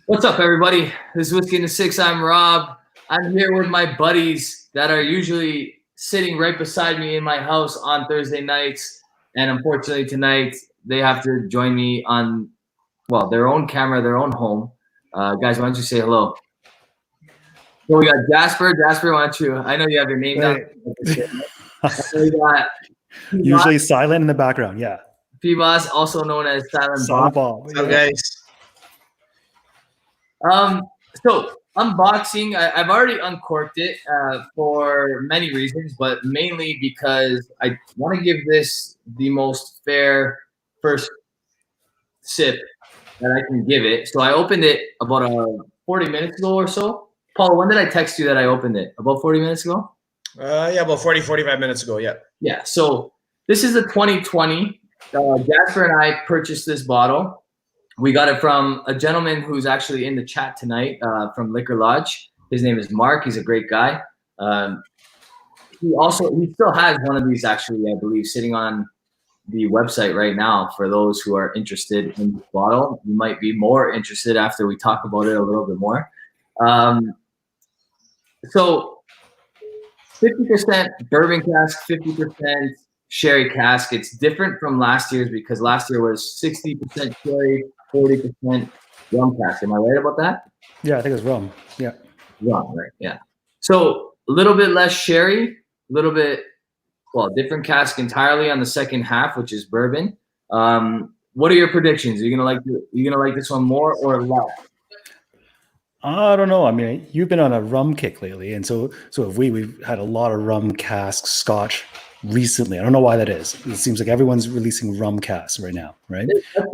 What's up, everybody? This is Whiskey in the Six. I'm Rob. I'm here with my buddies that are usually sitting right beside me in my house on Thursday nights. And unfortunately, tonight, they have to join me on, their own camera, their own home. Guys, why don't you say hello? So we got Jasper. Jasper, why don't you? I know you have your name down. We got usually silent in the background, yeah. P-Boss, also known as Silent Bob. What's up, guys? So unboxing, I've already uncorked it for many reasons, but mainly because I want to give this the most fair first sip that I can give it. So I opened it about 40 minutes ago or so. Paul, when did I text you that I opened it? About 40 minutes ago? Yeah, about 45 minutes ago, yeah. Yeah, so this is a 2020. Jasper and I purchased this bottle. We got it from a gentleman who's actually in the chat tonight from Liquor Lodge. His name is Mark. He's a great guy. He still has one of these actually, I believe, sitting on the website right now for those who are interested in the bottle. You might be more interested after we talk about it a little bit more. So 50% bourbon cask, 50% sherry cask. It's different from last year's because last year was 60% sherry, 40% rum cask. Am I right about that? Yeah, I think it's rum. Yeah. Rum, right? Yeah. So a little bit less sherry, a little bit, different cask entirely on the second half, which is bourbon. What are your predictions? Are you gonna like this one more or less? I don't know. I mean, you've been on a rum kick lately, and so have we. We've had a lot of rum casks, Scotch recently. I don't know why that is. It seems like everyone's releasing rum casks right now, right? That's a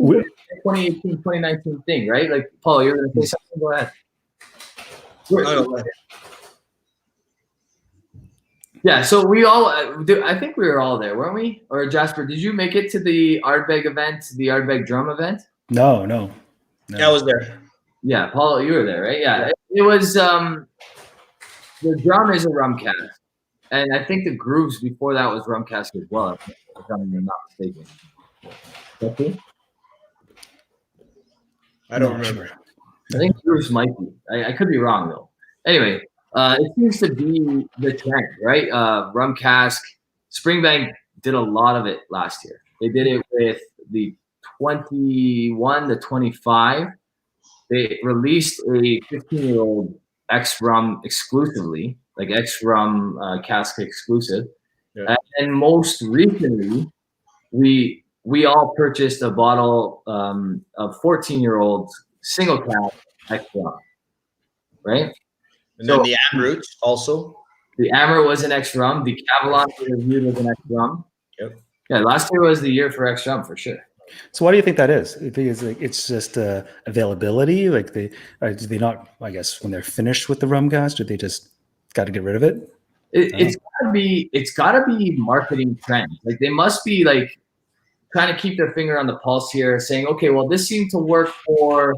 2018, 2019 thing, right? Like, Paul, you're going to say something? Go ahead. Yeah, so we all, I think we were all there, weren't we? Or Jasper, did you make it to the Ardbeg event, the Ardbeg drum event? No. Yeah, I was there. Yeah, Paul, you were there, right? Yeah. It was, the drum is a rum cask. And I think the grooves before that was rum cask as well, if I'm not mistaken. Okay. I don't remember. I think grooves might be. I could be wrong, though. Anyway, it seems to be the trend, right? Rum cask. Springbank did a lot of it last year. They did it with the 21 to 25. They released a 15-year-old X-Rum exclusively, like X-Rum cask exclusive. Yeah. And most recently, we all purchased a bottle of 14-year-old single cask X-Rum, right? And then the Amrut also. The Amrut was an X-Rum. The Cavalon we reviewed was an X-Rum. Yep. Yeah, last year was the year for X-Rum for sure. So why do you think that is? Because it's just availability. Like do they not? I guess when they're finished with the rum cask, do they just got to get rid of it? It's gotta be marketing trends. Like they must be like trying to keep their finger on the pulse here, saying, okay, well, this seemed to work for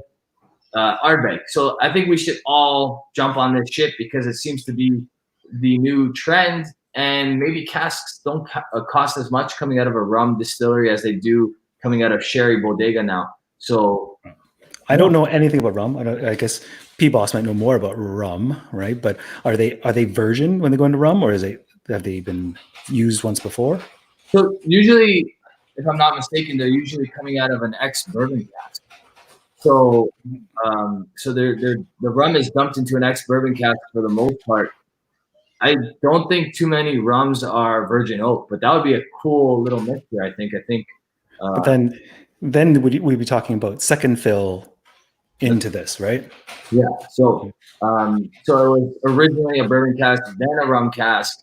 Ardbeg, so I think we should all jump on this ship because it seems to be the new trend, and maybe casks don't cost as much coming out of a rum distillery as they do coming out of sherry bodega now. So I don't know anything about rum. I guess P-Boss might know more about rum, right? But are they virgin when they go into rum, or have they been used once before? So usually, if I'm not mistaken, they're usually coming out of an ex-bourbon cask. So the rum is dumped into an ex-bourbon cask for the most part. I don't think too many rums are virgin oak, but that would be a cool little mixture. I think. But then we be talking about second fill into this, right? Yeah. So it was originally a bourbon cask, then a rum cask.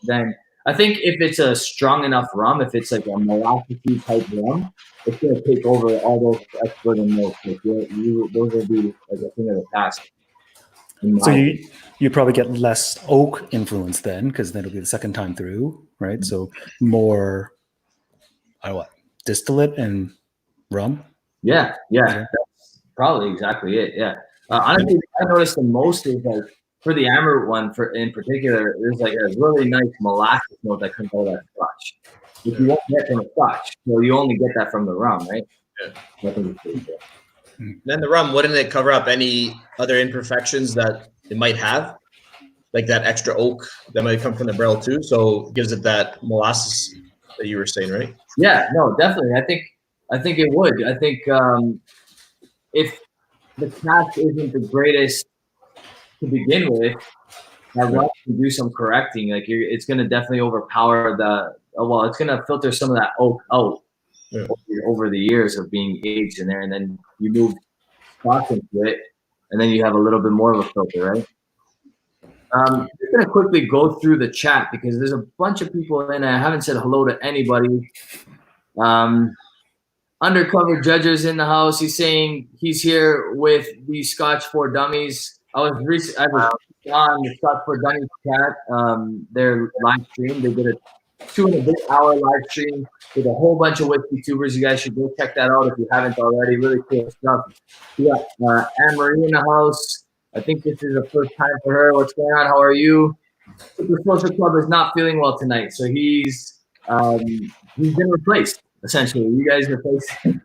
Then I think if it's a strong enough rum, if it's like a molasses type rum, it's gonna take over all those expert and milk. Like those will be like a thing of the past. So you probably get less oak influence then, because then it'll be the second time through, right? Mm-hmm. So more, distillate and rum. Yeah, that's probably exactly it. Yeah, honestly, I noticed the most is like for the Amrut one, in particular, there's like a really nice molasses note that comes out of that Scotch, which you won't get from a Scotch. So you only get that from the rum, right? Yeah. Nothing to say there. Then the rum, wouldn't it cover up any other imperfections that it might have? Like that extra oak that might come from the barrel too. So it gives it that molasses that you were saying, right? Yeah, no, definitely. I think it would. I think if the cask isn't the greatest to begin with, that rum can do some correcting. Like it's going to definitely overpower the. Well, it's going to filter some of that oak out over the years of being aged in there, and then you move Scotch into it, and then you have a little bit more of a filter, right? I'm just going to quickly go through the chat because there's a bunch of people in. I haven't said hello to anybody. Undercover Judges in the house. He's saying he's here with the Scotch for Dummies. I was on the Scotch for Dummies chat, their live stream. They did a 2.5-hour live stream with a whole bunch of whiskey tubers. You guys should go check that out if you haven't already. Really cool stuff. We got Anne Marie in the house. I think this is the first time for her. What's going on? How are you? Super Social Club is not feeling well tonight, so he's been replaced. Essentially, you guys replaced him.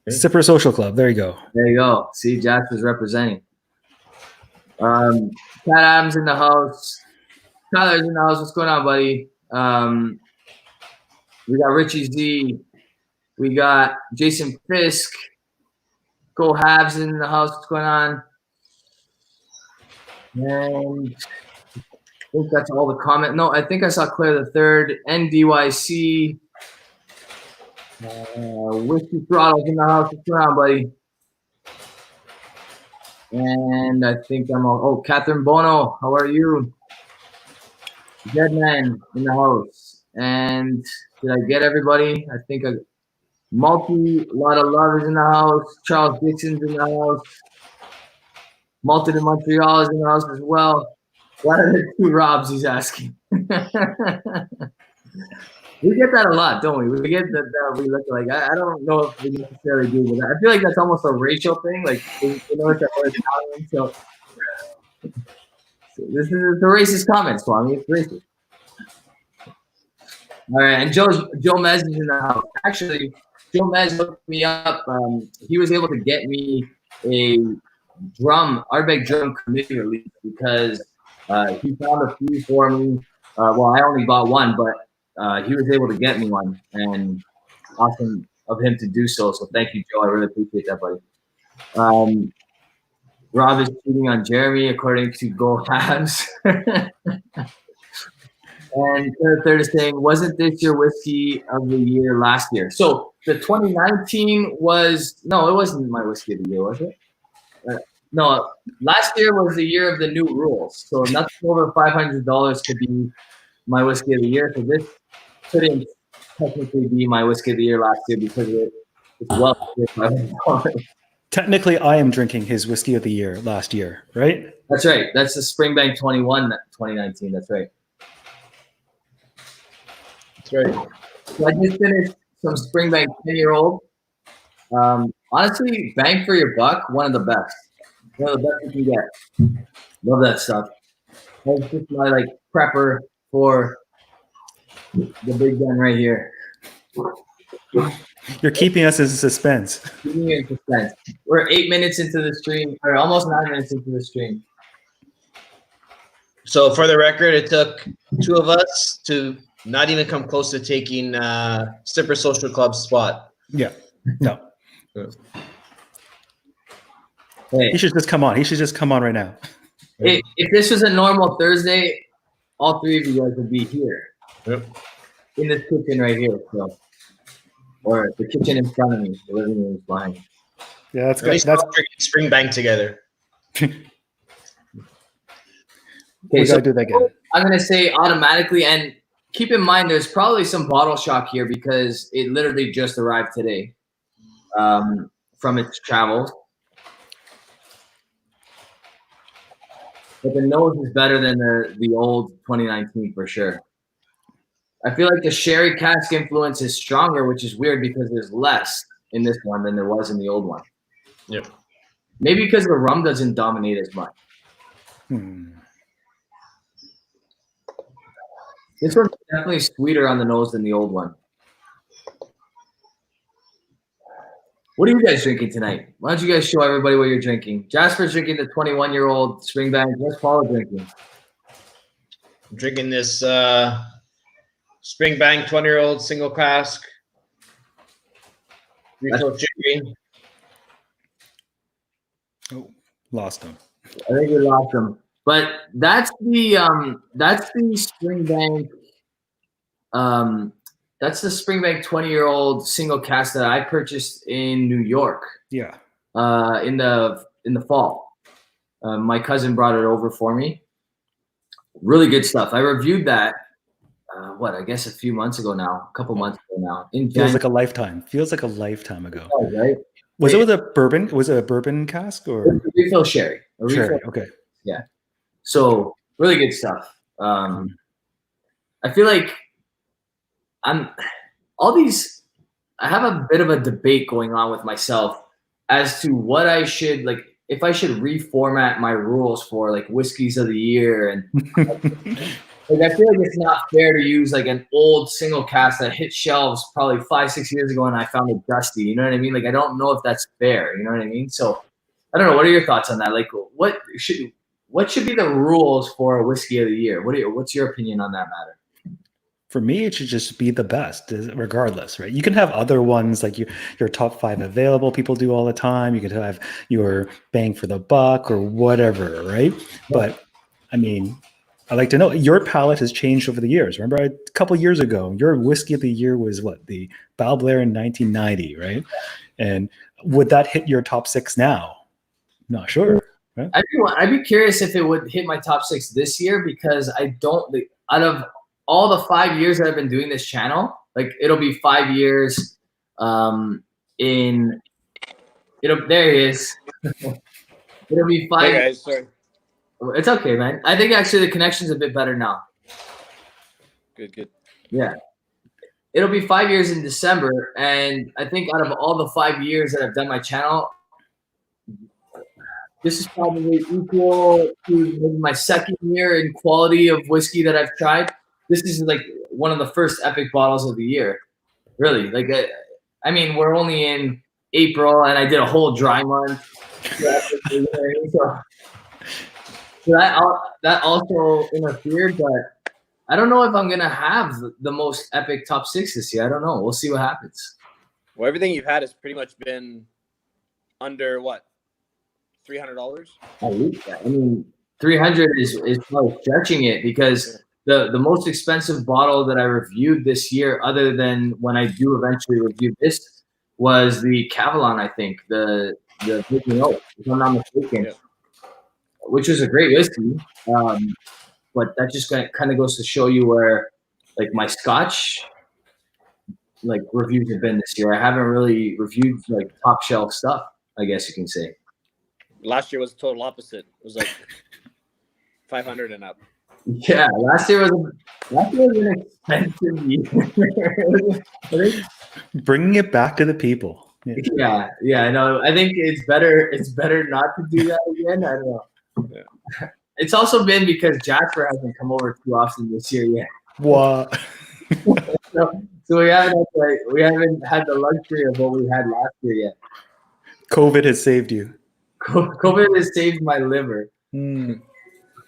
Sipper Social Club. There you go. There you go. See, Jack is representing. Pat Adams in the house. Tyler's in the house. What's going on, buddy? We got Richie Z. We got Jason Fisk. Go Habs in the house. What's going on? And I think that's all the comment. No, I think I saw Claire the Third. NDYC. Whiskey Throttle's in the house. What's going on, buddy? And I think I'm all. Oh, Catherine Bono. How are you? Deadman in the house. And did I get everybody? I think a lot of love is in the house. Charles Dixon's in the house. Malted in Montreal is in the house as well. What are the two Robs, he's asking. We get that a lot, don't we? We get that we look like, I don't know if we necessarily do with that. I feel like that's almost a racial thing. Like, you know, it's Italian, so this is the racist comment, Swami. It's racist. All right, and Joe Mez is in the house. Actually, Joe Mez looked me up. He was able to get me a Ardbeg drum committee release because he found a few for me. Well, I only bought one, but he was able to get me one, and awesome of him to do so. So thank you, Joe. I really appreciate that, buddy. Rob is cheating on Jeremy, according to Go Habs. And third is saying, wasn't this your whiskey of the year last year? So the 2019 was, no, it wasn't my whiskey of the year, was it? No, last year was the year of the new rules. So nothing over $500 could be my whiskey of the year. So this couldn't technically be my whiskey of the year last year because it's well $500. Technically, I am drinking his whiskey of the year last year, right? That's right. That's the Springbank 21 2019. That's right. That's right. So I just finished some Springbank 10-year-old. Honestly, bang for your buck, one of the best. One of the best you can get. Love that stuff. That's just my like prepper for the big gun right here. You're keeping us in suspense. Keeping me in suspense. We're 8 minutes into the stream, or almost 9 minutes into the stream. So for the record, it took two of us to not even come close to taking Sipper Social Club's spot. Yeah. No. Hey, he should just come on. He should just come on right now. If this was a normal Thursday, all three of you guys would be here. Yep. In this kitchen right here. So. Or the kitchen in front of me. The living room is behind. Yeah, that's good. That's drinking Springbank together. Okay, we gotta do that again. I'm gonna say automatically, and keep in mind there's probably some bottle shock here because it literally just arrived today from its travels. But the nose is better than the old 2019 for sure. I feel like the sherry cask influence is stronger, which is weird because there's less in this one than there was in the old one. Yep. Maybe because the rum doesn't dominate as much. This one's definitely sweeter on the nose than the old one. What are you guys drinking tonight? Why don't you guys show everybody what you're drinking? Jasper's drinking the 21-year-old Springbank. What's Paul drinking? I'm drinking this Springbank 20-year-old single cask. Refill chicken. Oh, lost him. I think we lost him. But that's the Springbank. That's the Springbank 20-year-old single cask that I purchased in New York. Yeah. In the fall. My cousin brought it over for me. Really good stuff. I reviewed that. I guess a few months ago now, a couple months ago now. Feels like a lifetime. Feels like a lifetime ago. Oh, right? Was it with a bourbon? Was it a bourbon cask or refill sherry? Sherry. Okay. Yeah. So really good stuff. I feel like I have a bit of a debate going on with myself as to what I should like, if I should reformat my rules for like whiskeys of the year. And like, I feel like it's not fair to use like an old single cask that hit shelves probably 5-6 years ago and I found it dusty. You know what I mean? Like, I don't know if that's fair. You know what I mean? So I don't know. What are your thoughts on that? Like, what should be the rules for a whiskey of the year? What's your opinion on that matter? For me, it should just be the best, regardless, right? You can have other ones like your top 5 available people do all the time. You could have your bang for the buck or whatever, right? But I mean, I like to know your palate has changed over the years. Remember, a couple years ago, your whiskey of the year was what, the Balblair in 1990, right? And would that hit your top 6 now? Not sure. Right? I'd be curious if it would hit my top 6 this year because I don't. Out of all the 5 years that I've been doing this channel, like it'll be 5 years. There he is. It'll be 5. Hey guys, sorry. It's okay, man. I think actually the connection's a bit better now. Good. Yeah. It'll be 5 years in December, and I think out of all the 5 years that I've done my channel, this is probably equal to maybe my second year in quality of whiskey that I've tried. This is like one of the first epic bottles of the year. Really. Like, I mean, we're only in April, and I did a whole dry month. So that also interfered, but I don't know if I'm going to have the most epic top 6 this year. I don't know. We'll see what happens. Well, everything you've had has pretty much been under what? $300? I mean, 300 is probably stretching it because the most expensive bottle that I reviewed this year, other than when I do eventually review this, was the Cavalon, I think, the Big Oak, if I'm not mistaken, which is a great whiskey. But that just kind of goes to show you where, like, my Scotch, like, reviews have been this year. I haven't really reviewed like top shelf stuff, I guess you can say. Last year was the total opposite. It was like 500 and up. Yeah, last year was an expensive year. Bringing it back to the people. Yeah, I know. I think it's better not to do that again. I don't know. Yeah. It's also been because Jasper hasn't come over too often this year yet. What? so we haven't had the luxury of what we had last year yet. COVID has saved you. COVID has saved my liver. Mm.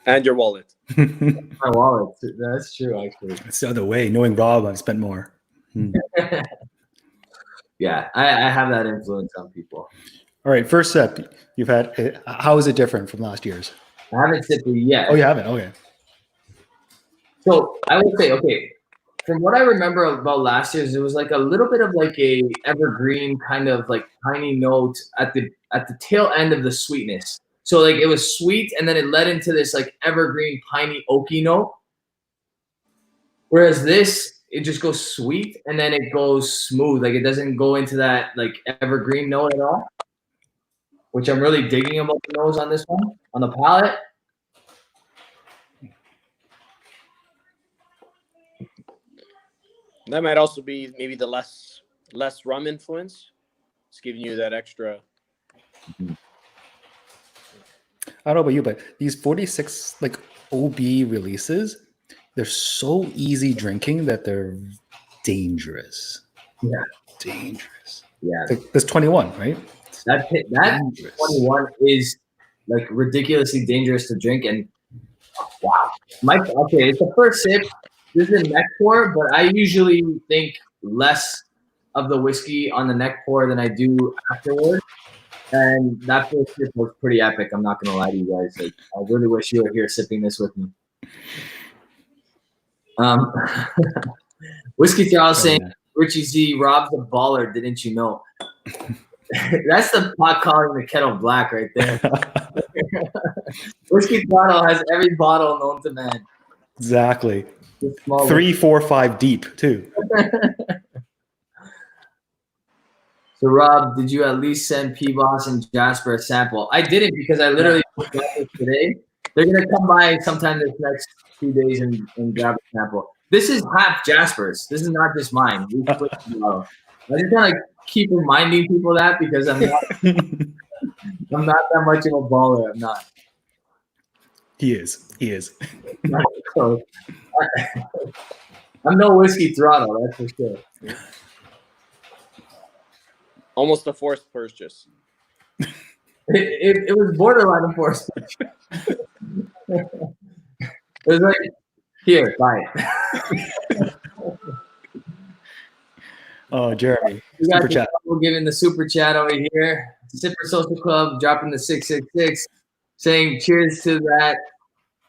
And your wallet. My wallet. That's true, actually. It's the other way. Knowing Rob, I've spent more. Yeah, I have that influence on people. All right, first step you've had. How is it different from last year's? I haven't sipped it yet. Oh, you haven't? Okay. So I would say, okay, from what I remember about last year's, it was like a little bit of like a evergreen kind of like tiny note at the tail end of the sweetness. So like it was sweet and then it led into this like evergreen piney oaky note. Whereas this, it just goes sweet and then it goes smooth. Like it doesn't go into that like evergreen note at all, which I'm really digging about the nose on this one, on the palate. That might also be maybe the less rum influence. It's giving you that extra. I don't know about you, but these 46 like OB releases, they're so easy drinking that they're dangerous. Yeah. Dangerous. Yeah, There's 21, right? that 21 is like ridiculously dangerous to drink. And wow, okay, it's the first sip. This is a neck pour, but I usually think less of the whiskey on the neck pour than I do afterward. And that first sip was pretty epic. I'm not gonna lie to you guys. Like, I really wish you were here sipping this with me. Whiskey Throttle saying, Richie Z, Rob's a baller, didn't you know? That's the pot calling the kettle black right there. Whiskey Throttle has every bottle known to man. Exactly. 3, 4, 5 deep, too. So, Rob, did you at least send P-Boss and Jasper a sample? I didn't because I literally got this today. They're going to come by sometime this next 2 days and grab a sample. This is half Jasper's. This is not just mine. I just kind of keep reminding people that because I'm not that much of a baller. I'm not. He is. I'm no Whiskey Throttle, that's for sure. Almost a forced purchase. It was borderline a forced purchase. It was like, here, buy it. Oh, Jeremy. We got super chat. Giving the super chat over here. Sipper Social Club dropping the 666, saying cheers to that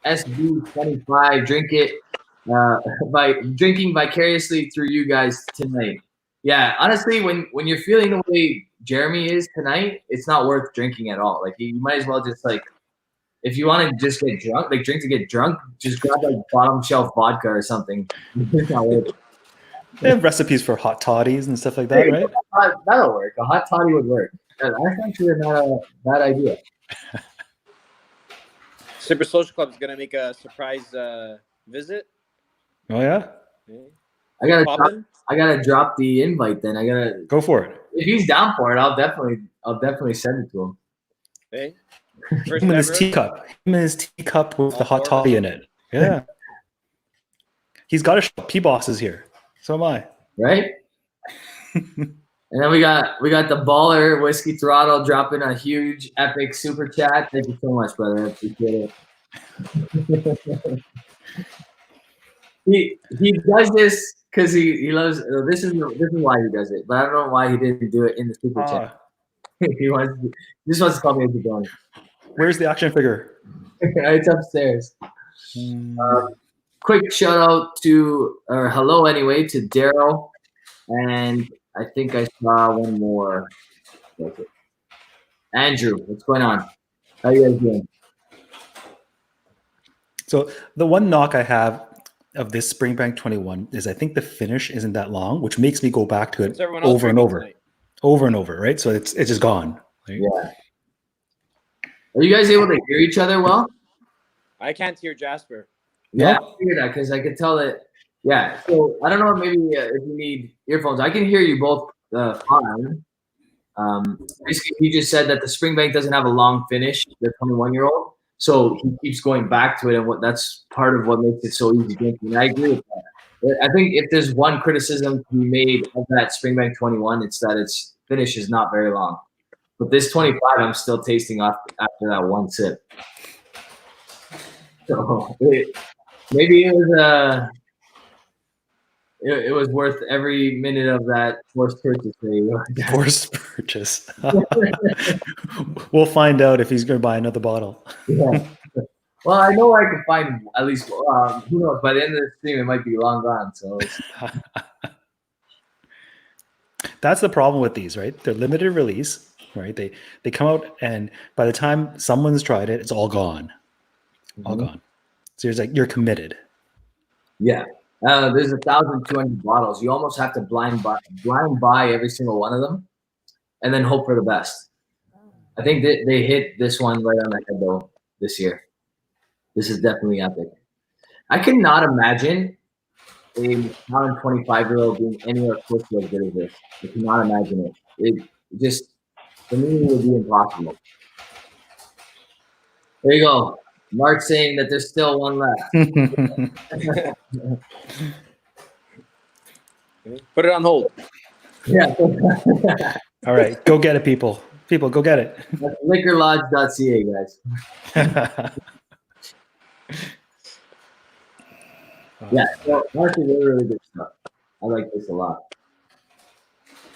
SB25. Drink it by drinking vicariously through you guys tonight. Yeah, honestly, when you're feeling the way Jeremy is tonight, it's not worth drinking at all. Like, you might as well just, like, if you want to just get drunk, like drink to get drunk, just grab like bottom shelf vodka or something. It's not worth it. They have recipes for hot toddies and stuff like that, right? That'll work. A hot toddy would work. That's actually not a bad idea. Super Social Club is going to make a surprise visit. Oh, yeah? I gotta drop the invite then. I gotta go for it. If he's down for it, I'll definitely send it to him. Hey, him in his teacup. Him in his teacup with the hot toddy in it. Yeah. He's got a show. P-Boss is here. So am I. Right? And then we got the baller Whiskey Throttle dropping a huge epic super chat. Thank you so much, brother. I appreciate it. He does this because he loves. This is why he does it, but I don't know why he didn't do it in the super chat. He just wants to call me a Johnny. Where's the action figure? It's upstairs. Quick shout out or hello anyway to Daryl, and I think I saw one more. Andrew, what's going on? How you guys doing? So the one knock I have of this Springbank 21 is I think the finish isn't that long, which makes me go back to it over and over, right? So it's just gone. Right? Yeah. Are you guys able to hear each other well? I can't hear Jasper. Yeah, I figured that because I could tell that. Yeah, so I don't know, maybe if you need earphones. I can hear you both fine. Basically, he just said that the Springbank doesn't have a long finish, the 21-year-old. So he keeps going back to it, and that's part of what makes it so easy drinking. And I agree with that. I think if there's one criticism to be made of that Springbank 21, it's that its finish is not very long. But this 25, I'm still tasting off after that one sip. So maybe it was worth every minute of that forced purchase. Forced purchase. We'll find out if he's going to buy another bottle. Yeah. Well, I know I can find at least. Who knows? By the end of the stream, it might be long gone. So that's the problem with these, right? They're limited release, right? They come out, and by the time someone's tried it, it's all gone. All gone. So it's like you're committed. Yeah. There's 1,200 bottles. You almost have to blind buy every single one of them, and then hope for the best. I think that they hit this one right on the head though this year. This is definitely epic. I cannot imagine a 25-year-old being anywhere close to as good as this. I cannot imagine it. It just, for me, it would be impossible. There you go. Mark saying that there's still one left. Put it on hold. Yeah. All right, go get it, people. People, go get it. That's liquorlodge.ca, guys. Yeah, so honestly, they're really good stuff. I like this a lot.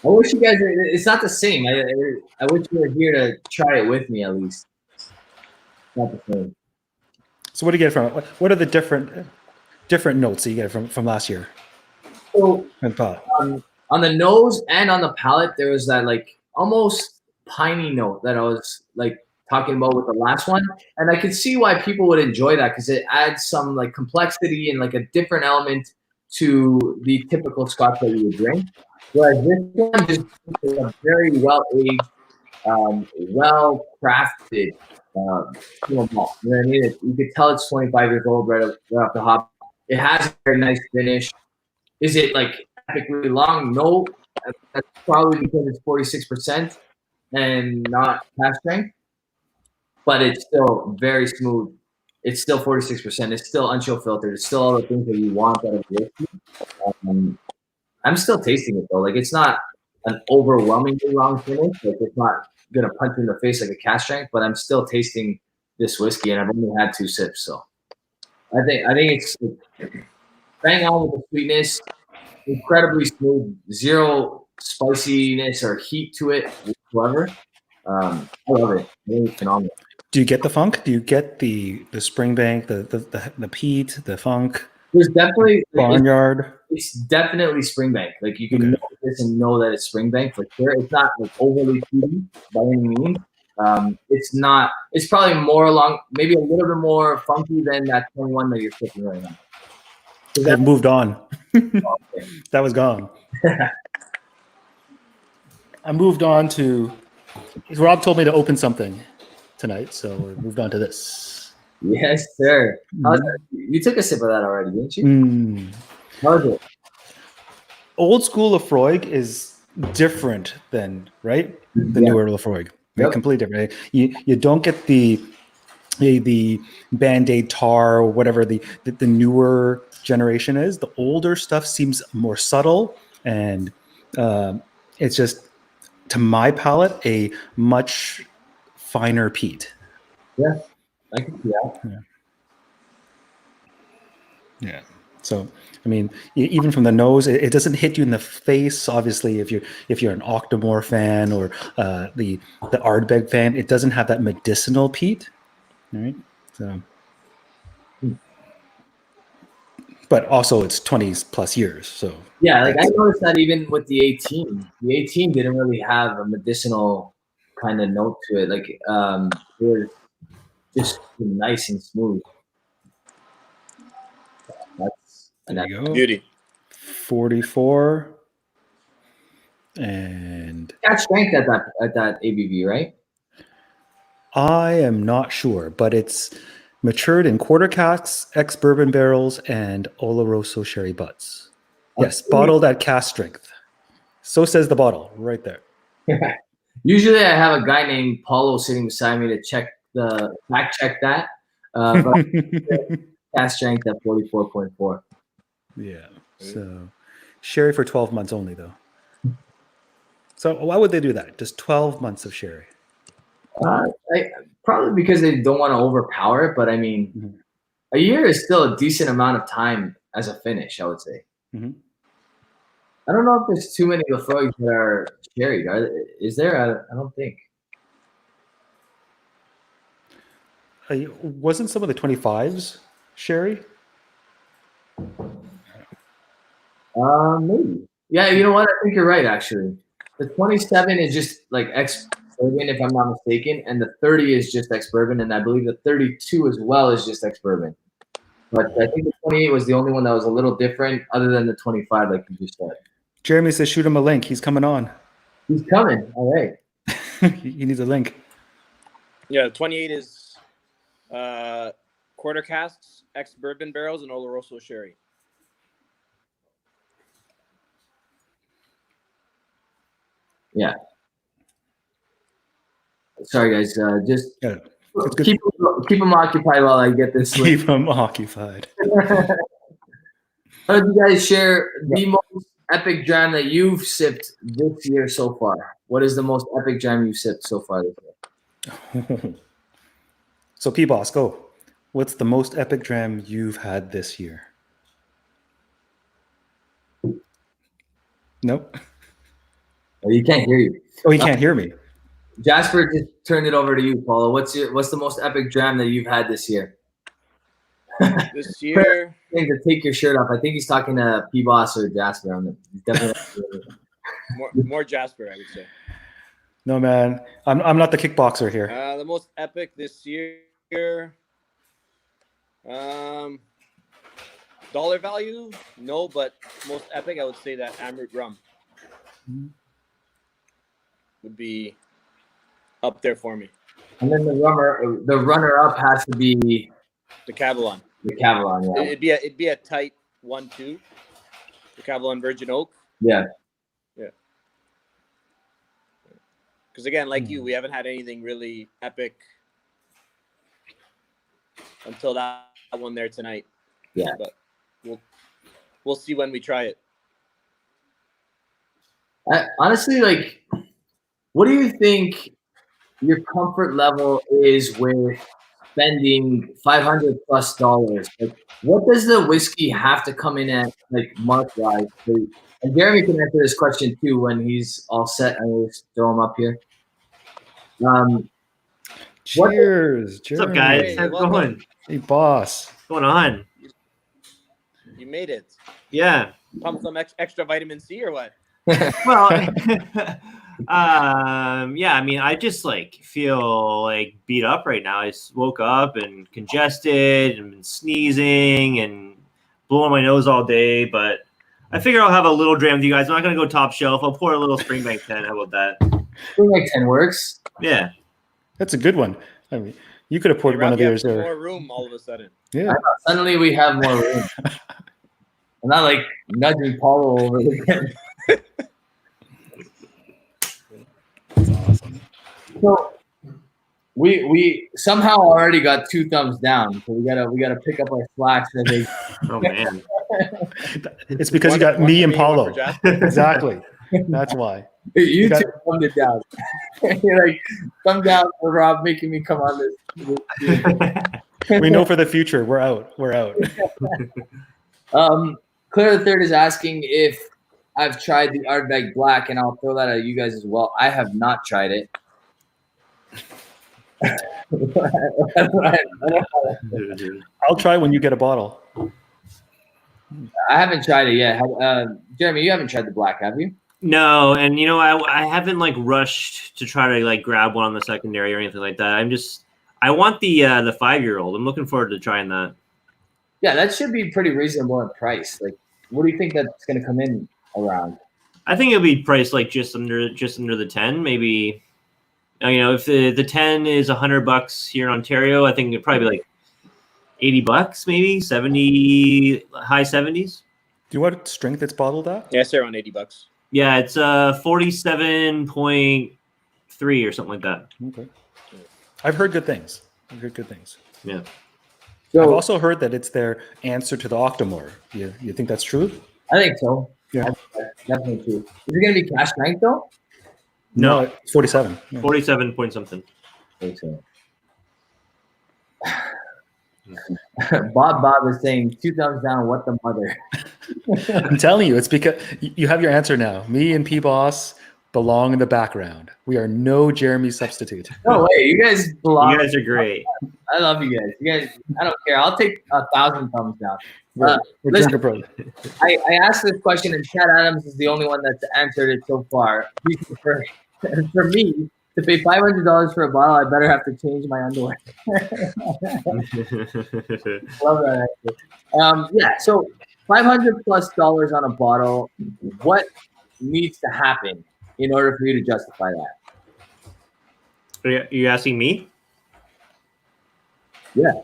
I wish you guys. It's not the same. I wish you were here to try it with me at least. It's not the same. So what do you get from it? What are the different notes that you get from last year? So And palate? on the nose and on the palate, there was that like almost piney note that I was like talking about with the last one, and I could see why people would enjoy that because it adds some like complexity and like a different element to the typical Scotch that you would drink. Whereas this one just is a very well aged, well crafted single malt. You know what I mean? You could tell it's 25 years old right off the hop. It has a very nice finish. Is it like epically long? No, that's probably because it's 46% and not cask strength, but it's still very smooth. It's still 46%. It's still unchill filtered. It's still all the things that you want out of whiskey. I'm still tasting it though. Like it's not an overwhelmingly long finish. Like it's not gonna punch you in the face like a cask strength, but I'm still tasting this whiskey, and I've only had 2 sips. So I think it's bang on with the sweetness. Incredibly smooth, zero spiciness or heat to it whatsoever. I love it. Really phenomenal. Do you get the funk? Do you get the Springbank, the peat, the funk? There's definitely Barnyard. It's definitely Springbank. Like you can know this and know that it's Springbank for sure. It's not like overly peaty by any means. It's not. It's probably more along, maybe a little bit more funky than that 21 that you're sipping right now. I've moved on. That was gone. I moved on to. Rob told me to open something tonight, so we moved on to this. Yes, sir. You took a sip of that already, didn't you? How is it? Old school Lafroig is different than the newer Lafroig. Right? Completely different. You don't get the Band-Aid tar or whatever the newer generation is. The older stuff seems more subtle, and it's just, to my palate, a much finer peat. Yeah, I can see that. Yeah. So, I mean, even from the nose, it doesn't hit you in the face. Obviously, if you're an Octomore fan or the Ardbeg fan, it doesn't have that medicinal peat. Right. So, but also it's 20 plus years. So yeah, like I noticed that even with the 18, the 18 didn't really have a medicinal kind of note to it. Like it was just nice and smooth. There you go. Beauty. 44. And got strength at that ABV, right? I am not sure, but it's matured in quarter casks, ex-bourbon barrels, and Oloroso sherry butts. Yes, bottled at cask strength. So says the bottle right there. Usually I have a guy named Paulo sitting beside me to fact check that. But cask strength at 44.4. Yeah. So sherry for 12 months only, though. So why would they do that? Just 12 months of sherry? Probably because they don't want to overpower it. But I mean, a year is still a decent amount of time as a finish, I would say. I don't know if there's too many Lafroigs that are sherry. Is there? I don't think. Wasn't some of the 25s sherry? Maybe. Yeah, you know what? I think you're right, actually. The 27 is just like ex-bourbon, if I'm not mistaken, and the 30 is just ex-bourbon, and I believe the 32 as well is just ex-bourbon. But I think the 28 was the only one that was a little different, other than the 25, like you just said. Jeremy says shoot him a link. He's coming on. He's coming. All right. He needs a link. Yeah, 28 is quarter casks, ex-bourbon barrels, and Oloroso sherry. Yeah. Sorry, guys. Just keep them occupied while I get this. Keep them occupied. How did you guys share the most epic dram that you've sipped this year so far? What is the most epic dram you've sipped so far this year? So, P-Boss, go. What's the most epic dram you've had this year? Nope. Oh, you can't hear you. Oh, you can't hear me. Jasper just turned it over to you, Paula. What's the most epic dram that you've had this year? This year, To take your shirt off. I think he's talking to P-Boss or Jasper. He's definitely more Jasper, I would say. No, man. I'm not the kickboxer here. The most epic this year. Dollar value? No, but most epic, I would say that Amrit rum would be up there for me. And then the runner-up has to be The Cavalon. the Cavalon. Yeah. It'd be a tight 1-2. The Cavalon Virgin Oak. Yeah. Because again, like you, we haven't had anything really epic until that one there tonight. Yeah. But we'll see when we try it. Honestly, like, what do you think your comfort level is with spending $500 plus? Like, what does the whiskey have to come in at, like, mark wise? And Jeremy can answer this question too when he's all set. I will just throw him up here. Cheers. What's up, guys? Hey, How's it welcome. going? Hey, boss. What's going on? You made it. Yeah. Pump some extra vitamin C or what? Well, yeah. I mean, I just like feel like beat up right now. I woke up and congested and been sneezing and blowing my nose all day. But I figure I'll have a little dram with you guys. I'm not gonna go top shelf. I'll pour a little Springbank 10. How about that? Springbank 10 works. Yeah. That's a good one. I mean, you could have poured one of yours there. More room all of a sudden. Yeah. Suddenly we have more room. I'm not like nudging Paulo over again. That's awesome. So we somehow already got 2 thumbs down. So we gotta pick up our slacks as they Oh man. It's because you got One me for and me, one Paulo. for Jasper. Exactly. That's why. you got- two thumbed it down. You're like, thumb down for Rob making me come on this. We know for the future. We're out. We're out. Claire the Third is asking if I've tried the Ardbeg Black, and I'll throw that at you guys as well. I have not tried it. I'll try when you get a bottle. I haven't tried it yet. Jeremy, you haven't tried the black, have you? No, and you know, I haven't like rushed to try to like grab one on the secondary or anything like that. I want the 5-year-old. I'm looking forward to trying that. Yeah, that should be pretty reasonable in price. Like, what do you think that's going to come in around? I think it'll be priced like just under the 10, maybe. You know, if the 10 is $100 here in Ontario, I think it'd probably be like $80, maybe 70, high 70s. Do you know what strength it's bottled at? Yeah, say around $80. Yeah, it's 47.3 or something like that. Okay. I've heard good things. Yeah. So, I've also heard that it's their answer to the Octomore. You think that's true? I think so. Yeah. Definitely true. Is it going to be cash strength, though? No, it's 47. Yeah. 47 point something. Okay. Bob is saying 2 thumbs down. What the mother? I'm telling you, it's because you have your answer now. Me and P-Boss belong in the background. We are no Jeremy substitute. No way. You guys belong. You guys are great. I love you guys. You guys, I don't care. I'll take 1,000 thumbs down. We're listen, drinker bros. I asked this question, and Chad Adams is the only one that's answered it so far. For me to pay $500 for a bottle, I better have to change my underwear. Love that answer. Yeah, so $500+ on a bottle. What needs to happen in order for you to justify that? Are you asking me? Yeah.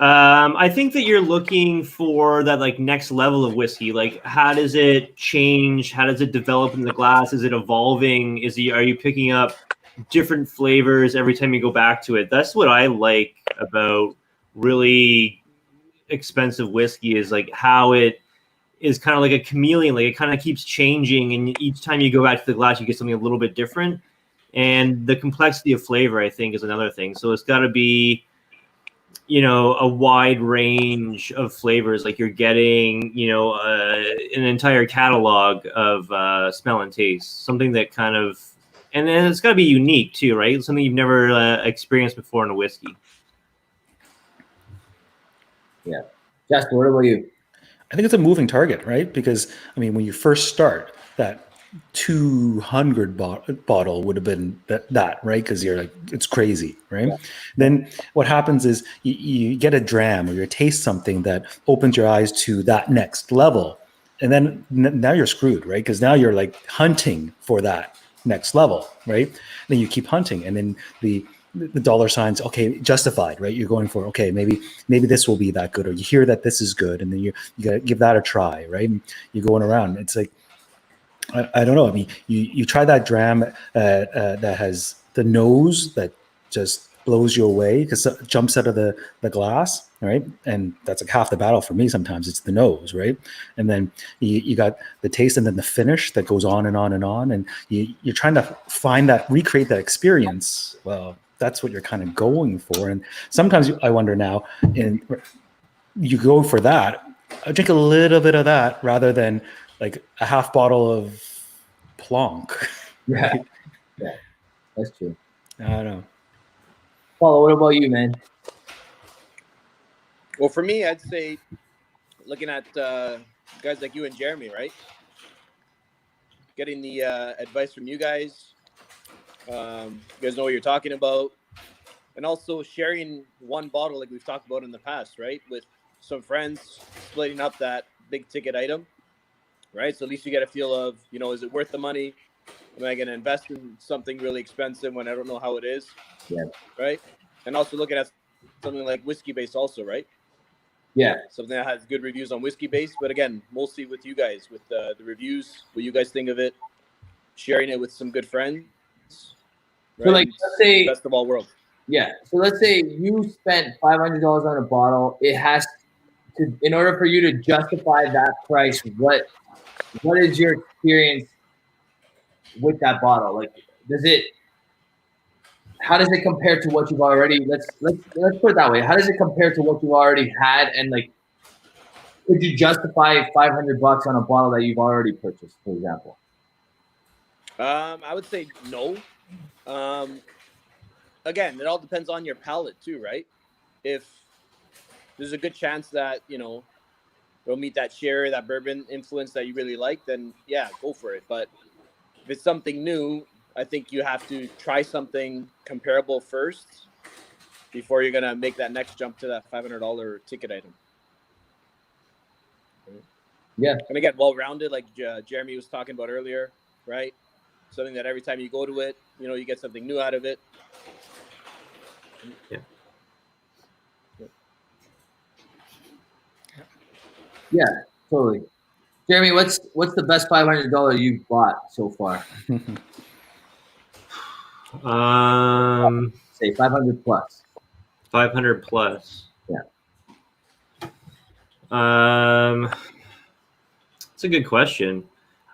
I think that you're looking for that like next level of whiskey. Like, how does it change? How does it develop in the glass? Is it evolving? Are you picking up different flavors every time you go back to it? That's what I like about really expensive whiskey, is like how it is kind of like a chameleon. Like it kind of keeps changing, and each time you go back to the glass, you get something a little bit different. And the complexity of flavor, I think, is another thing. So it's got to be, a wide range of flavors. Like you're getting, an entire catalog of smell and taste. Something that kind of, and then it's got to be unique too, right? Something you've never experienced before in a whiskey. Yeah. Justin, what about you? I think it's a moving target, right? Because I mean, when you first start, that 200 bottle would have been that, right? Because you're like, it's crazy, right? Yeah. Then what happens is you get a dram or you taste something that opens your eyes to that next level, and then now you're screwed, right? Because now you're like hunting for that next level, right? Then you keep hunting, and then the dollar signs, okay, justified, right? You're going for, okay, maybe this will be that good, or you hear that this is good, and then you gotta give that a try, right? And you're going around. It's like, I don't know. I mean, you try that dram that has the nose that just blows you away because it jumps out of the glass, right? And that's like half the battle for me. Sometimes it's the nose, right? And then you got the taste, and then the finish that goes on and on and on. And you're trying to recreate that experience. Well, that's what you're kind of going for. And sometimes I wonder now, and you go for that. I drink a little bit of that rather than like a half bottle of Plonk. Yeah, yeah, that's true. I don't know. Paul, what about you, man? Well, for me, I'd say looking at guys like you and Jeremy, right? Getting the advice from you guys. You guys know what you're talking about. And also sharing one bottle like we've talked about in the past, right? With some friends, splitting up that big ticket item, right? So at least you get a feel of, is it worth the money? Am I going to invest in something really expensive when I don't know how it is? Yeah. Right? And also looking at something like Whiskey Base also, right? Yeah. Something that has good reviews on Whiskey Base. But again, mostly with you guys, with the reviews, what you guys think of it, sharing it with some good friends. Right? So, like, let's say, best of all worlds. Yeah. So let's say you spent $500 on a bottle. It has to, in order for you to justify that price, what is your experience with that bottle? Like, how does it compare to what you've already, let's put it that way. How does it compare to what you already had? And like, could you justify $500 on a bottle that you've already purchased, for example? I would say no. Again, it all depends on your palate too, right? If there's a good chance that, it'll meet that sherry, that bourbon influence that you really like, then yeah, go for it. But if it's something new, I think you have to try something comparable first before you're going to make that next jump to that $500 ticket item. Yeah. And again, well-rounded, like Jeremy was talking about earlier, right? Something that every time you go to it, you get something new out of it. Yeah. Yeah, totally. Jeremy, what's the best $500 you've bought so far? Say 500 plus. 500 plus. Yeah. It's a good question.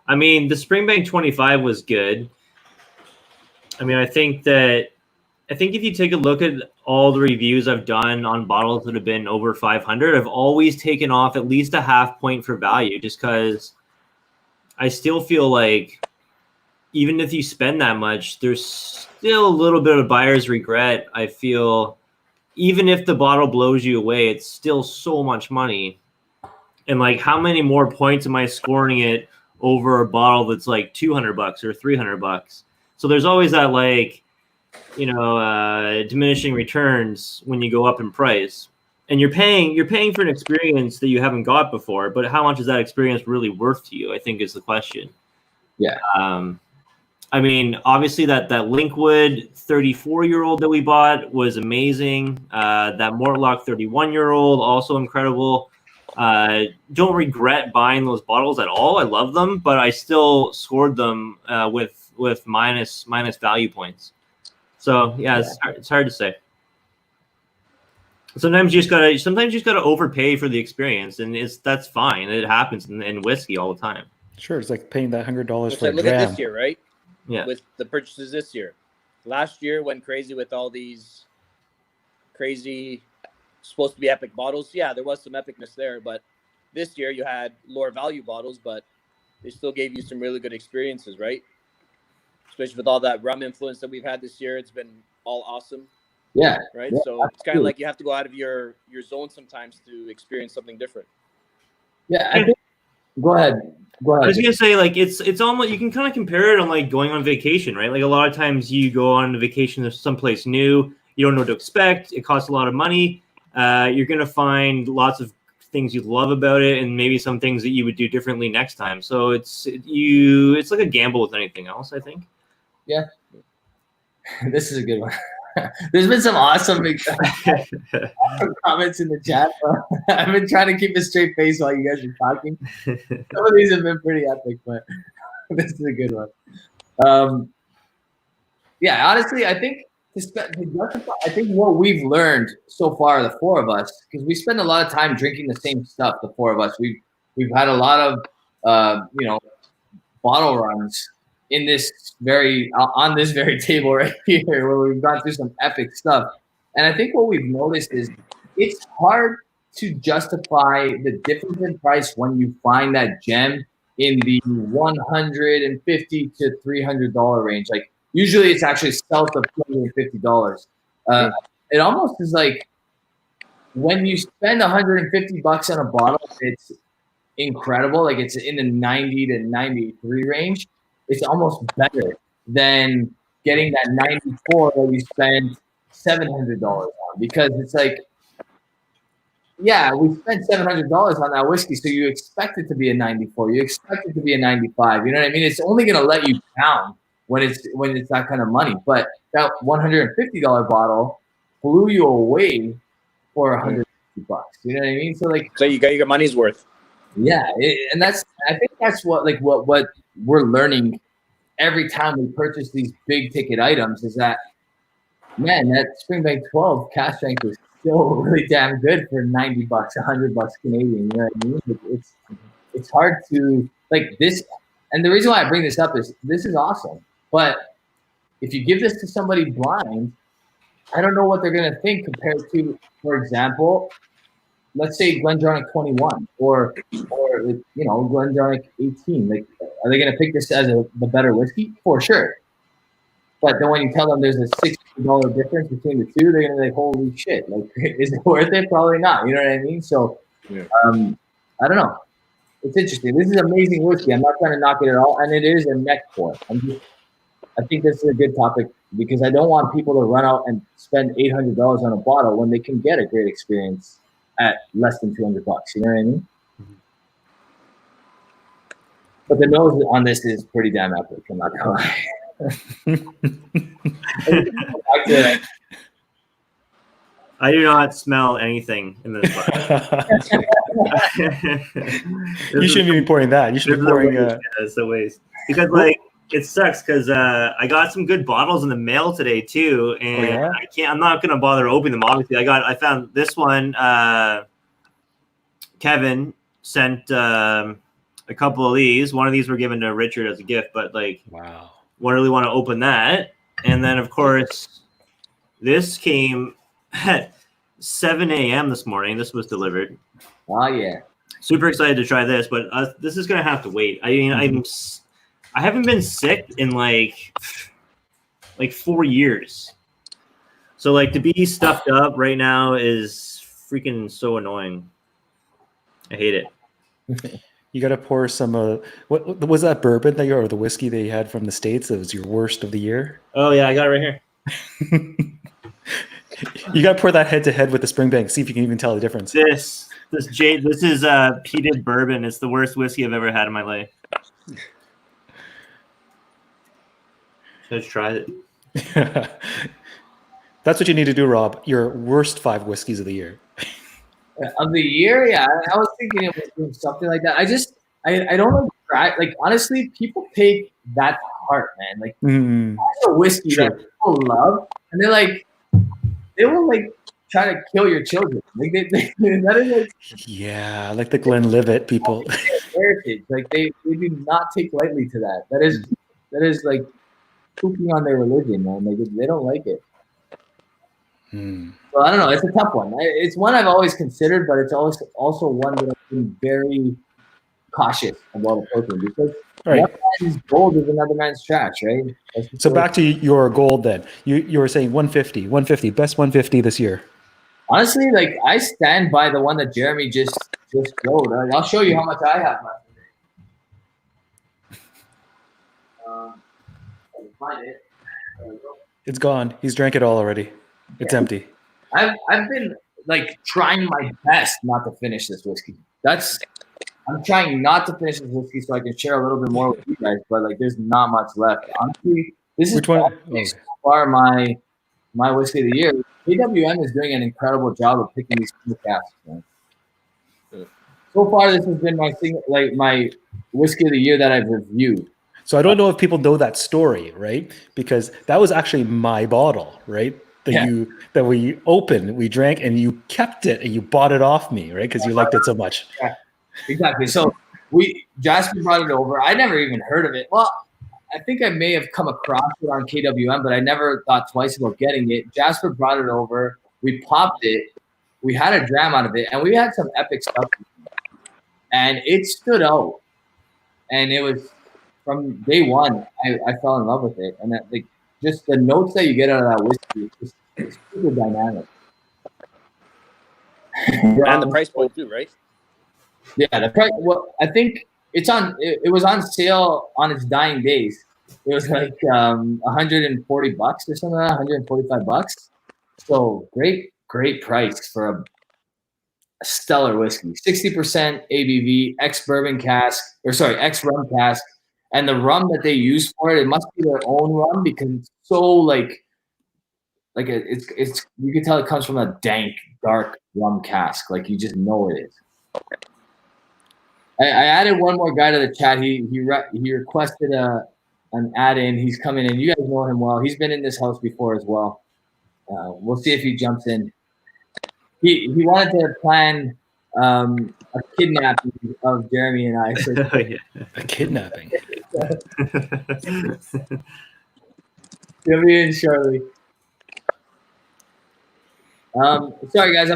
I mean, the Springbank 25 was good. I mean, I think if you take a look at all the reviews I've done on bottles that have been over 500, I've always taken off at least a half point for value, just because I still feel like even if you spend that much, there's still a little bit of buyer's regret. I feel even if the bottle blows you away, it's still so much money. And like, how many more points am I scoring it over a bottle that's like $200 or $300? So there's always that like, diminishing returns when you go up in price, and you're paying for an experience that you haven't got before. But how much is that experience really worth to you? I think is the question. Yeah. I mean, obviously that Linkwood 34-year-old that we bought was amazing. That Mortlock 31-year-old also incredible. Don't regret buying those bottles at all. I love them, but I still scored them with minus value points. So yeah, it's hard to say. Sometimes you just gotta overpay for the experience, and that's fine. It happens in whiskey all the time. Sure, it's like paying that $100 It's for like, a look at dram. this year, right? Yeah. With the purchases this year. Last year went crazy with all these crazy, supposed to be epic bottles. Yeah, there was some epicness there, but this year you had lower value bottles, but they still gave you some really good experiences, right? Especially with all that rum influence that we've had this year. It's been all awesome. Yeah. Right. Yeah, so it's kind of absolutely. like you have to go out of your zone sometimes to experience something different. Yeah. I think, go ahead. I was gonna say, like, it's almost, you can kind of compare it on like going on vacation, right? Like a lot of times you go on a vacation to someplace new, you don't know what to expect. It costs a lot of money. You're gonna find lots of things you love about it, and maybe some things that you would do differently next time. So it's like a gamble with anything else, I think. Yeah. This is a good one. There's been some awesome comments in the chat. I've been trying to keep a straight face while you guys are talking. Some of these have been pretty epic, but this is a good one. Yeah, honestly, I think I think what we've learned so far, the four of us, because we spend a lot of time drinking the same stuff. The four of us, we've had a lot of bottle runs in this on this very table right here, where we've gone through some epic stuff. And I think what we've noticed is it's hard to justify the difference in price when you find that gem in the $150 to $300 range. Like usually it's actually south of $250. It almost is like when you spend $150 on a bottle, it's incredible. Like it's in the 90 to 93 range. It's almost better than getting that 94 that you spend $700 on, because it's like, yeah, we spent $700 on that whiskey, so you expect it to be a 94. You expect it to be a 95. You know what I mean? It's only going to let you down when it's that kind of money. But that $150 bottle blew you away for $150. You know what I mean? So like, so you got your money's worth. Yeah, and I think that's what we're learning every time we purchase these big ticket items, is that, man, that Springbank 12 cash strength is still really damn good for $90, $100 Canadian. You know what I mean? It's hard to like this, and the reason why I bring this up is this is awesome, but if you give this to somebody blind, I don't know what they're gonna think compared to, for example, let's say GlenDronach 21 or GlenDronach 18. Like, are they going to pick this as the better whiskey? For sure. But then when you tell them there's a $60 difference between the two, they're going to be like, holy shit. Like, is it worth it? Probably not. You know what I mean? So, I don't know. It's interesting. This is amazing whiskey. I'm not trying to knock it at all. And it is a neck pour. I think this is a good topic because I don't want people to run out and spend $800 on a bottle when they can get a great experience at less than $200. You know what I mean? Mm-hmm. But the nose on this is pretty damn epic. I'm not gonna lie. I do not smell anything in this bottle. You shouldn't be pouring that. You should be pouring. It's a waste because like it sucks because I got some good bottles in the mail today too, and I'm not gonna bother opening them. Obviously, I found this one. Kevin sent a couple of these. One of these were given to Richard as a gift, but like, wow, I really want to open that. And then of course, this came at 7 a.m. this morning. This was delivered. Oh yeah, super excited to try this, but this is gonna have to wait. I mean, I haven't been sick in like 4 years. So like to be stuffed up right now is freaking so annoying. I hate it. You got to pour some. What was that bourbon or the whiskey that you had from the States that was your worst of the year? Oh yeah, I got it right here. You got to pour that head to head with the Springbank. See if you can even tell the difference. This is peated bourbon. It's the worst whiskey I've ever had in my life. Let's try it. That's what you need to do, Rob. Your worst 5 whiskeys of the year. Of the year, yeah. I was thinking of doing something like that. I don't like honestly, people take that to heart, man. Like that's a whiskey that people love, and they will try to kill your children. Like that is like Yeah, like the Glenlivet people. heritage. Like they do not take lightly to that. That is like pooping on their religion, man. Like they don't like it. So I don't know. It's a tough one. It's one I've always considered, but it's also one that I've been very cautious about approaching because Right. one man's gold is another man's trash, right? So back to your gold then. You were saying 150, best 150 this year. Honestly, like I stand by the one that Jeremy just showed. I'll show you how much I have left. I can find it. There we go. It's gone. He's drank it all already. It's empty. I've been like trying my best not to finish this whiskey. I'm trying not to finish this whiskey so I can share a little bit more with you guys, but like there's not much left. Honestly, this is Which one? so far my whiskey of the year. KWM is doing an incredible job of picking these casks. Man. So far, this has been my whiskey of the year that I've reviewed. So I don't know if people know that story, right? Because that was actually my bottle, right? That we opened, we drank, and you kept it and you bought it off me, right? Because you liked it so much. Yeah, exactly. So Jasper brought it over. I never even heard of it. Well, I think I may have come across it on KWM, but I never thought twice about getting it. Jasper brought it over. We popped it. We had a dram out of it, and we had some epic stuff. And it stood out. And it was from day one, I fell in love with it. And that, like, just the notes that you get out of that whiskey is just super dynamic. And the price point too, right? Yeah, the price. Well, I think it's on. It was on sale on its dying days. It was like $140 or something, $145. So great price for a stellar whiskey. 60% ABV, ex rum cask, and the rum that they use for it must be their own rum because it's so like it's you can tell it comes from a dank, dark rum cask. Like you just know it is. I added one more guy to the chat. He requested an add-in. He's coming in. You guys know him well. He's been in this house before as well. We'll see if he jumps in. He wanted to plan a kidnapping of Jeremy and I. So A kidnapping. He'll be in shortly. Sorry guys,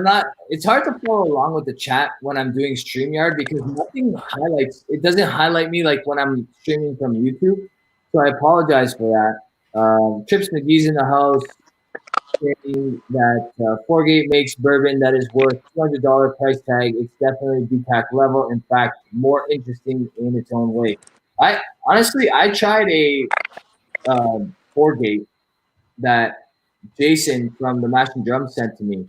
it's hard to follow along with the chat when I'm doing StreamYard because nothing highlights. It doesn't highlight me like when I'm streaming from YouTube. So I apologize for that. Trips McGee's in the house saying that Foregate makes bourbon that is worth $200 price tag. It's definitely DPAC level. In fact, more interesting in its own way. I tried a Foregate that Jason from the Mash and Drum sent to me.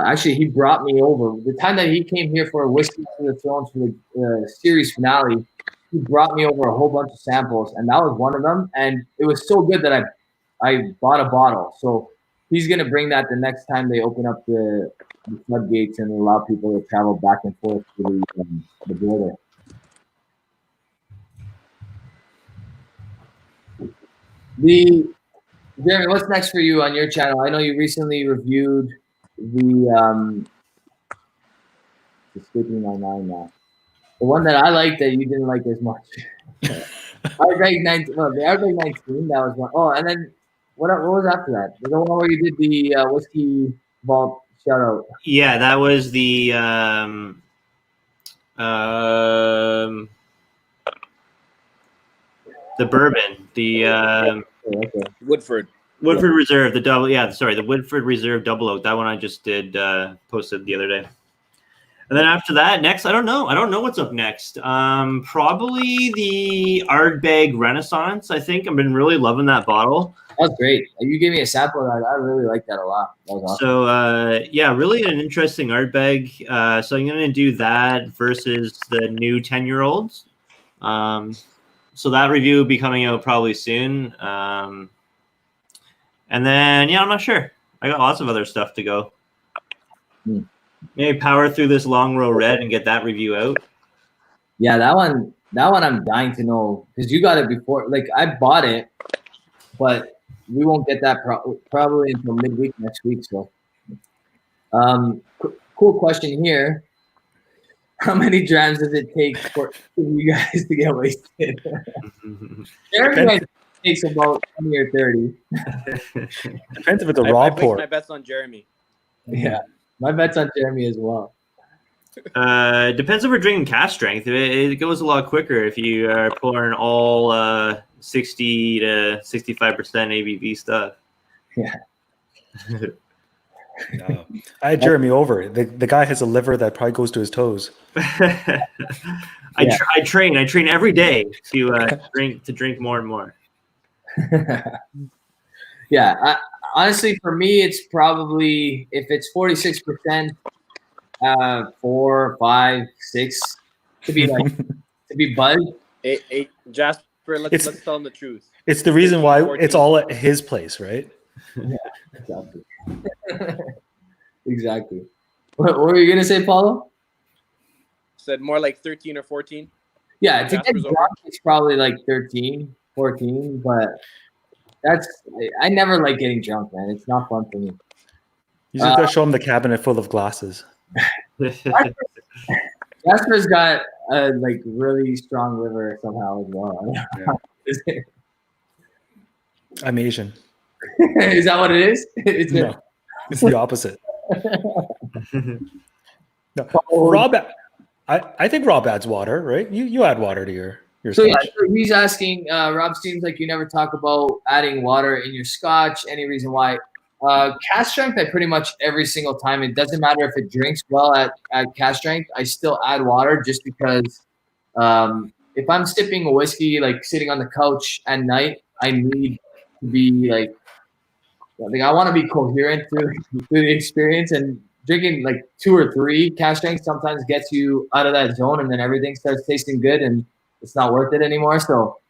Actually, he brought me over. The time that he came here for a Whiskey to the Thrones for the series finale, he brought me over a whole bunch of samples, and that was one of them. And it was so good that I bought a bottle. So he's going to bring that the next time they open up the floodgates and allow people to travel back and forth to the border. Jeremy, what's next for you on your channel? I know you recently reviewed the escaping my mind now. The one that I liked that you didn't like as much. Ardbeg 19. Well, the Ardbeg 19. That was one. Oh, and then what was after that? The one where you did the whiskey vault shout out. Yeah, that was the bourbon. The Woodford Reserve, the Woodford Reserve Double Oak. That one I just did posted the other day. And then after that, next, I don't know what's up next. Probably the Ardbeg Renaissance. I think I've been really loving that bottle. That's great. You gave me a sample of that. I really like that a lot. That was awesome. So really an interesting Ardbeg. So I'm gonna do that versus the new 10-year-olds. So that review will be coming out probably soon. And then I'm not sure. I got lots of other stuff to go. Maybe power through this Long Row Red and get that review out. Yeah, that one I'm dying to know because you got it before. Like I bought it, but we won't get that probably until midweek next week. So Cool question here. How many drams does it take for you guys to get wasted? Jeremy takes about 20 or 30. Depends if it's a I raw placed pour. my bets on Jeremy. Yeah, my bet's on Jeremy as well. Depends if we're drinking cask strength. It goes a lot quicker if you are pouring all 60 to 65% ABV stuff. Yeah. No. I had Jeremy over. The guy has a liver that probably goes to his toes. I train every day to drink more and more. Yeah, honestly, for me, it's probably if it's 46%, 4, 5, 6 to be buzzed. Hey, Jasper, let's tell him the truth. It's the reason why 14. it's all at his place, right? Yeah, exactly. Exactly. What were you gonna say, Paulo? Said more like 13 or 14. Yeah, to get Jasper's drunk, over. it's probably like 13, 14, but I never like getting drunk, man. It's not fun for me. You just gotta show him the cabinet full of glasses. Jasper's got a like really strong liver somehow as well. Yeah. I'm Asian. Is that what it is? No, it's the opposite. No. Oh. Rob, I think Rob adds water, right? You add water to your So yeah, scotch. so he's asking, Rob, seems like you never talk about adding water in your scotch. Any reason why? Cask strength, I pretty much every single time. It doesn't matter if it drinks well at cask strength. I still add water just because if I'm sipping a whiskey, like sitting on the couch at night, I need to be like I want to be coherent through the experience, and drinking like 2 or 3 cask strength sometimes gets you out of that zone, and then everything starts tasting good and it's not worth it anymore. So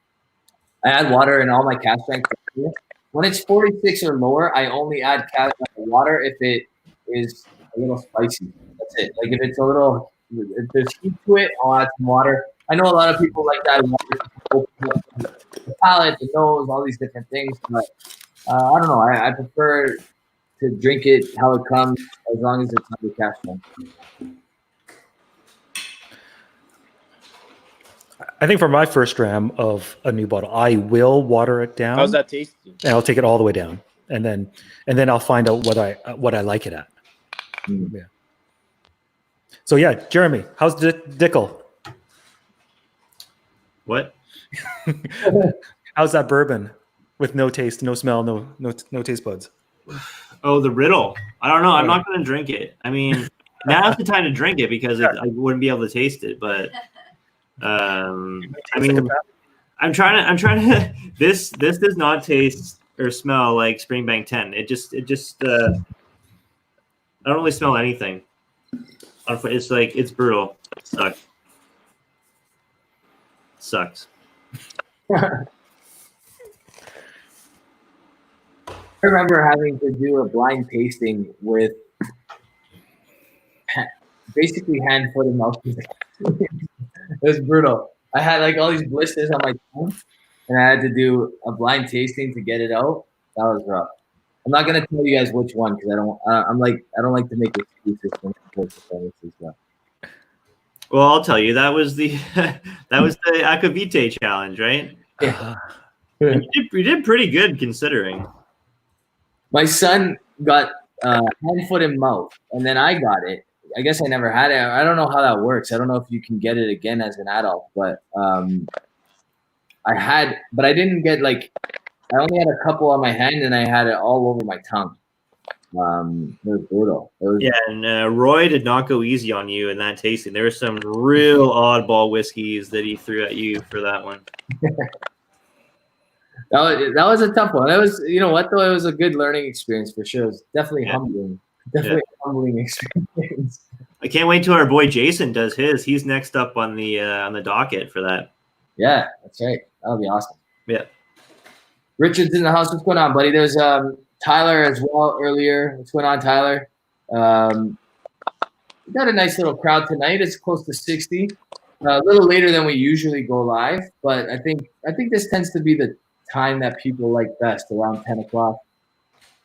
I add water in all my cask strength. When it's 46 or lower, I only add water if it is a little spicy. That's it. Like if there's heat to it, I'll add some water. I know a lot of people like that water, the palate, the nose, all these different things, but I don't know. I prefer to drink it how it comes, as long as it's under cask strength. I think for my first dram of a new bottle, I will water it down. How's that tasting? And I'll take it all the way down, and then I'll find out what I like it at. Mm. Yeah. So yeah, Jeremy, how's Dickel? What? How's that bourbon with no taste, no smell, no taste buds? Oh, the riddle. I don't know. I'm not going to drink it. I mean, now's the time to drink it because I wouldn't be able to taste it. But I mean, I'm trying to. This does not taste or smell like Springbank 10. It just. I don't really smell anything. It's like it's brutal. It sucks. I remember having to do a blind tasting with basically hand, foot, and mouth. It was brutal. I had like all these blisters on my tongue, and I had to do a blind tasting to get it out. That was rough. I'm not gonna tell you guys which one because I don't. I don't like to make excuses when it comes to performances. So. Well, I'll tell you that was the Akavite challenge, right? Yeah. You did pretty good considering. My son got hand, foot, and mouth, and then I got it. I guess I never had it. I don't know how that works. I don't know if you can get it again as an adult, but I didn't get like. I only had a couple on my hand, and I had it all over my tongue. It was brutal. And Roy did not go easy on you in that tasting. There were some real oddball whiskeys that he threw at you for that one. That was a tough one. It was, you know what though, it was a good learning experience for sure. It was definitely humbling. Definitely a humbling experience. I can't wait till our boy Jason does his. He's next up on the docket for that. Yeah, that's right. That'll be awesome. Yeah. Richard's in the house. What's going on, buddy? There's Tyler as well earlier. What's going on, Tyler? We got a nice little crowd tonight. It's close to 60. A little later than we usually go live, but I think this tends to be the time that people like best, around 10 o'clock.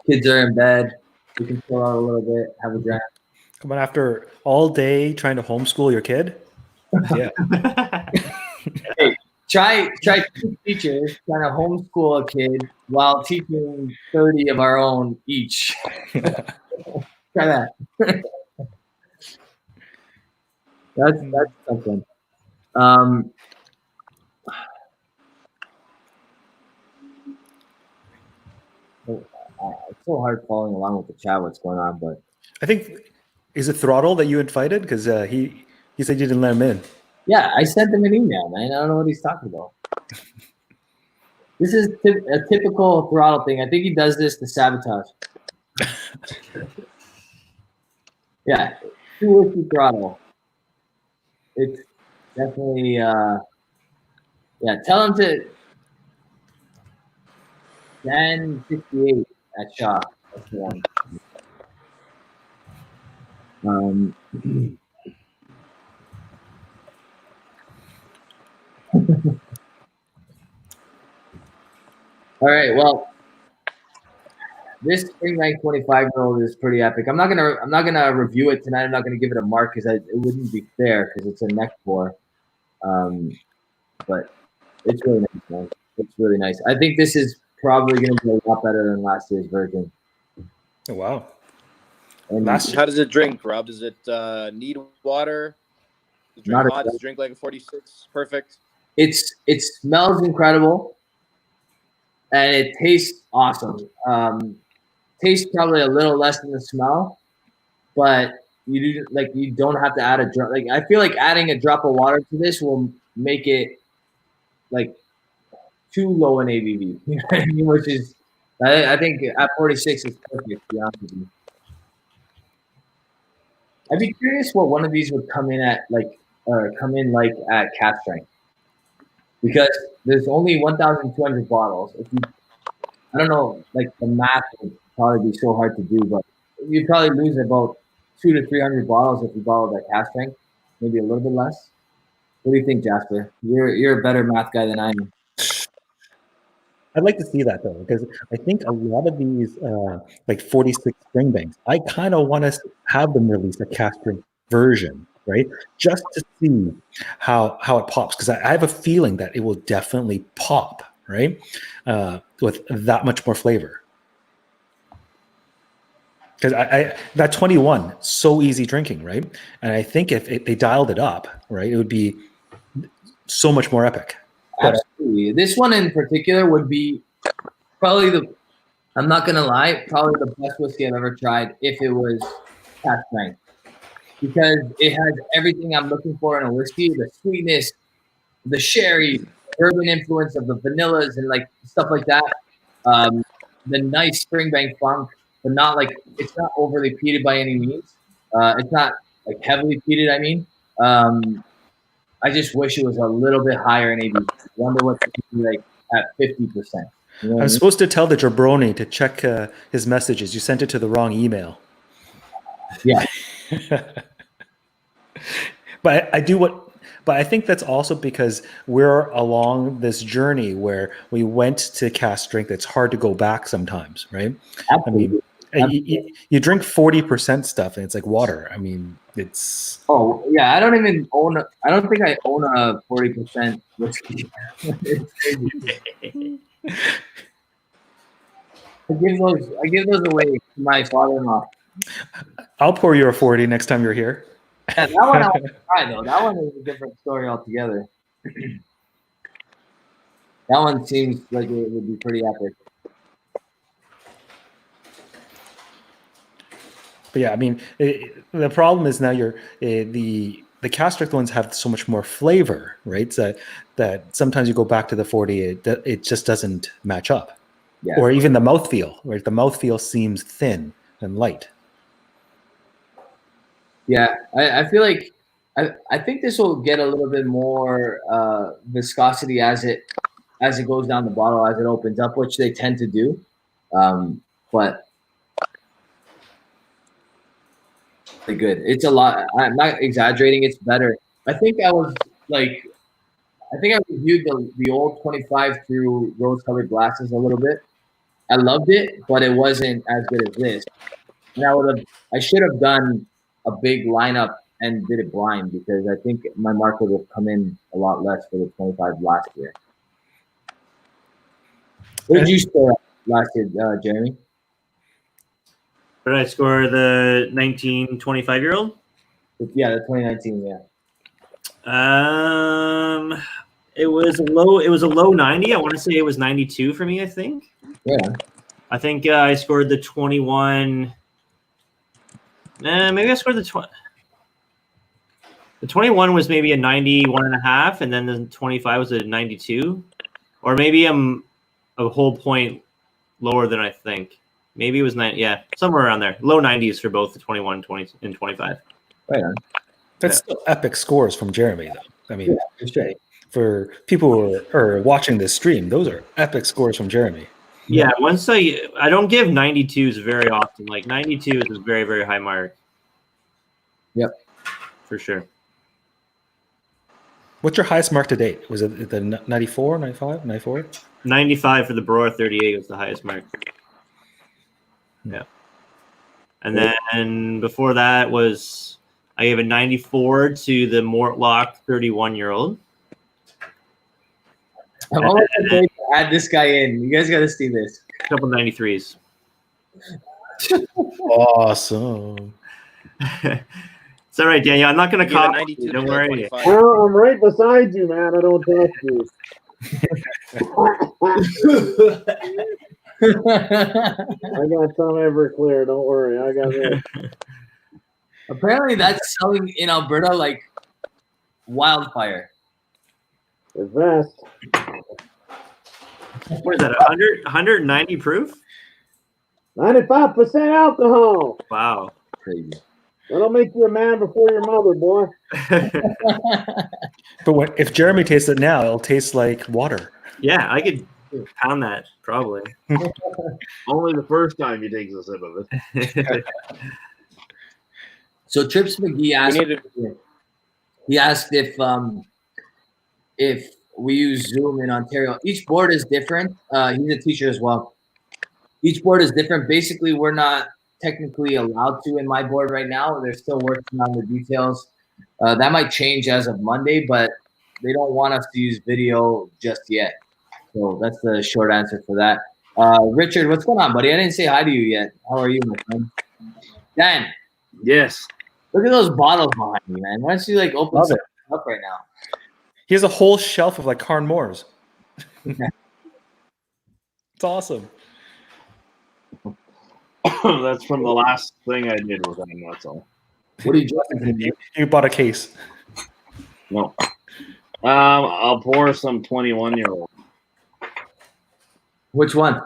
Kids are in bed. We can chill out a little bit, have a drink. Come on, after all day trying to homeschool your kid. Yeah. Hey, try two teachers trying to homeschool a kid while teaching 30 of our own each. Try that. That's something. It's so hard following along with the chat. What's going on? But I think, is it Throttle that you invited? Because he said you didn't let him in. yeah, I sent him an email, man. I don't know what he's talking about. This is a typical Throttle thing. I think he does this to sabotage. Yeah, too whiskey Throttle. It's definitely yeah. Tell him to 1068 at Shaw. That's the one. All right. Well, this Springbank 25-year-old is pretty epic. I'm not gonna review it tonight. I'm not gonna give it a mark because it wouldn't be fair because it's a neck pour. But it's really nice, man. It's really nice. I think this is probably gonna be a lot better than last year's version. Oh, wow. And How does it drink, Rob? Does it need water? Does it drink Not hot? Does it drink like a 46? Perfect. it smells incredible, and it tastes awesome. Tastes probably a little less than the smell, but you don't have to add a drop. Like I feel like adding a drop of water to this will make it like too low in ABV. You know what I mean? Which is, I think at 46 is perfect. To be honest with you, I'd be curious what one of these would come in at at cast strength, because there's only 1,200 bottles. If you, I don't know, like the math would probably be so hard to do, but you'd probably lose about 200 to 300 bottles if you bottled that cast strength, maybe a little bit less. What do you think, Jasper? You're a better math guy than I am. I'd like to see that though, because I think a lot of these like 46 Springbanks, I kind of want to have them release a cast strength version, right? Just to see how it pops, because I have a feeling that it will definitely pop, right? With that much more flavor. Because that 21, so easy drinking, right? And I think if they dialed it up, right, it would be so much more epic. Absolutely. This one in particular would be probably I'm not going to lie, probably the best whiskey I've ever tried if it was cast strength. Because it has everything I'm looking for in a whiskey: the sweetness, the sherry, bourbon influence of the vanillas and like stuff like that. The nice Springbank funk, but not like, it's not overly peated by any means. It's not like heavily peated, I mean. I just wish it was a little bit higher in ABV. I wonder what it could be like at 50%. You know what I I'm mean? supposed to tell the jabroni to check his messages. You sent it to the wrong email. Yeah. But I think that's also because we're along this journey where we went to cast strength. It's hard to go back sometimes, right? Absolutely. I mean, you drink 40% stuff and it's like water. I mean, it's. Oh yeah, I don't think I own a 40% whiskey. It's crazy. I give those away to my father-in-law. I'll pour you a 40 next time you're here. Yeah, that one I want to try though. That one is a different story altogether. That one seems like it would be pretty epic. But yeah, I mean, the problem is now the cast strength ones have so much more flavor, right? So that sometimes you go back to the 40, it just doesn't match up. Yeah. Or even the mouthfeel, right? The mouthfeel seems thin and light. Yeah, I feel like I think this will get a little bit more viscosity as it goes down the bottle, as it opens up, which they tend to do. But pretty good. It's a lot. I'm not exaggerating. It's better. I think I reviewed the old 25 through rose-colored glasses a little bit. I loved it, but it wasn't as good as this. And I should have done a big lineup and did it blind because I think my market will come in a lot less for the 25 last year. What did you score last year, Jeremy? What did I score? The 19, 25-year-old? Yeah, the 2019. Yeah. It was a low 90. I want to say it was 92 for me, I think. Yeah. I think I scored the 21. Maybe I scored the 20. The 21 was maybe a 91.5, and then the 25 was a 92. Or maybe I'm a whole point lower than I think. Maybe it was 9. Yeah, somewhere around there. Low 90s for both the 21, 20, and 25. Right on. That's still epic scores from Jeremy, though. I mean, for sure. For people who are watching this stream, those are epic scores from Jeremy. Yeah, once I don't give 92s very often. Like 92 is a very, very high mark. Yep. For sure. What's your highest mark to date? Was it the 94, 95, 94? 95 for the Broer 38 was the highest mark. Yeah. And then before that was I gave a 94 to the Mortlock 31-year-old. I'm almost afraid to add this guy in. You guys got to see this. A couple 93s. Awesome. It's all right, Daniel. I'm not going to call. Don't worry. Well, I'm right beside you, man. I don't trust you. I got some Everclear. Don't worry. I got this. Apparently, that's selling in Alberta like wildfire. It's best. What is that? 190 proof? 95% alcohol. Wow. Crazy. That'll make you a man before your mother, boy. But if Jeremy tastes it now, it'll taste like water. Yeah, I could pound that probably. Only the first time he takes a sip of it. So Trips McGee asked. He asked if we use Zoom in Ontario. Each board is different. He's a teacher as well. Each board is different. Basically, we're not technically allowed to in my board right now. They're still working on the details. That might change as of Monday, but they don't want us to use video just yet. So that's the short answer for that. Richard, what's going on, buddy? I didn't say hi to you yet. How are you, my friend? Dan. Yes. Look at those bottles behind me, man. Why don't you like open something up right now? He has a whole shelf of like Carn Moors. It's awesome. That's from the last thing I did with him. That's all. What are you drinking? You bought a case. No. I'll pour some 21-year-old. Which one?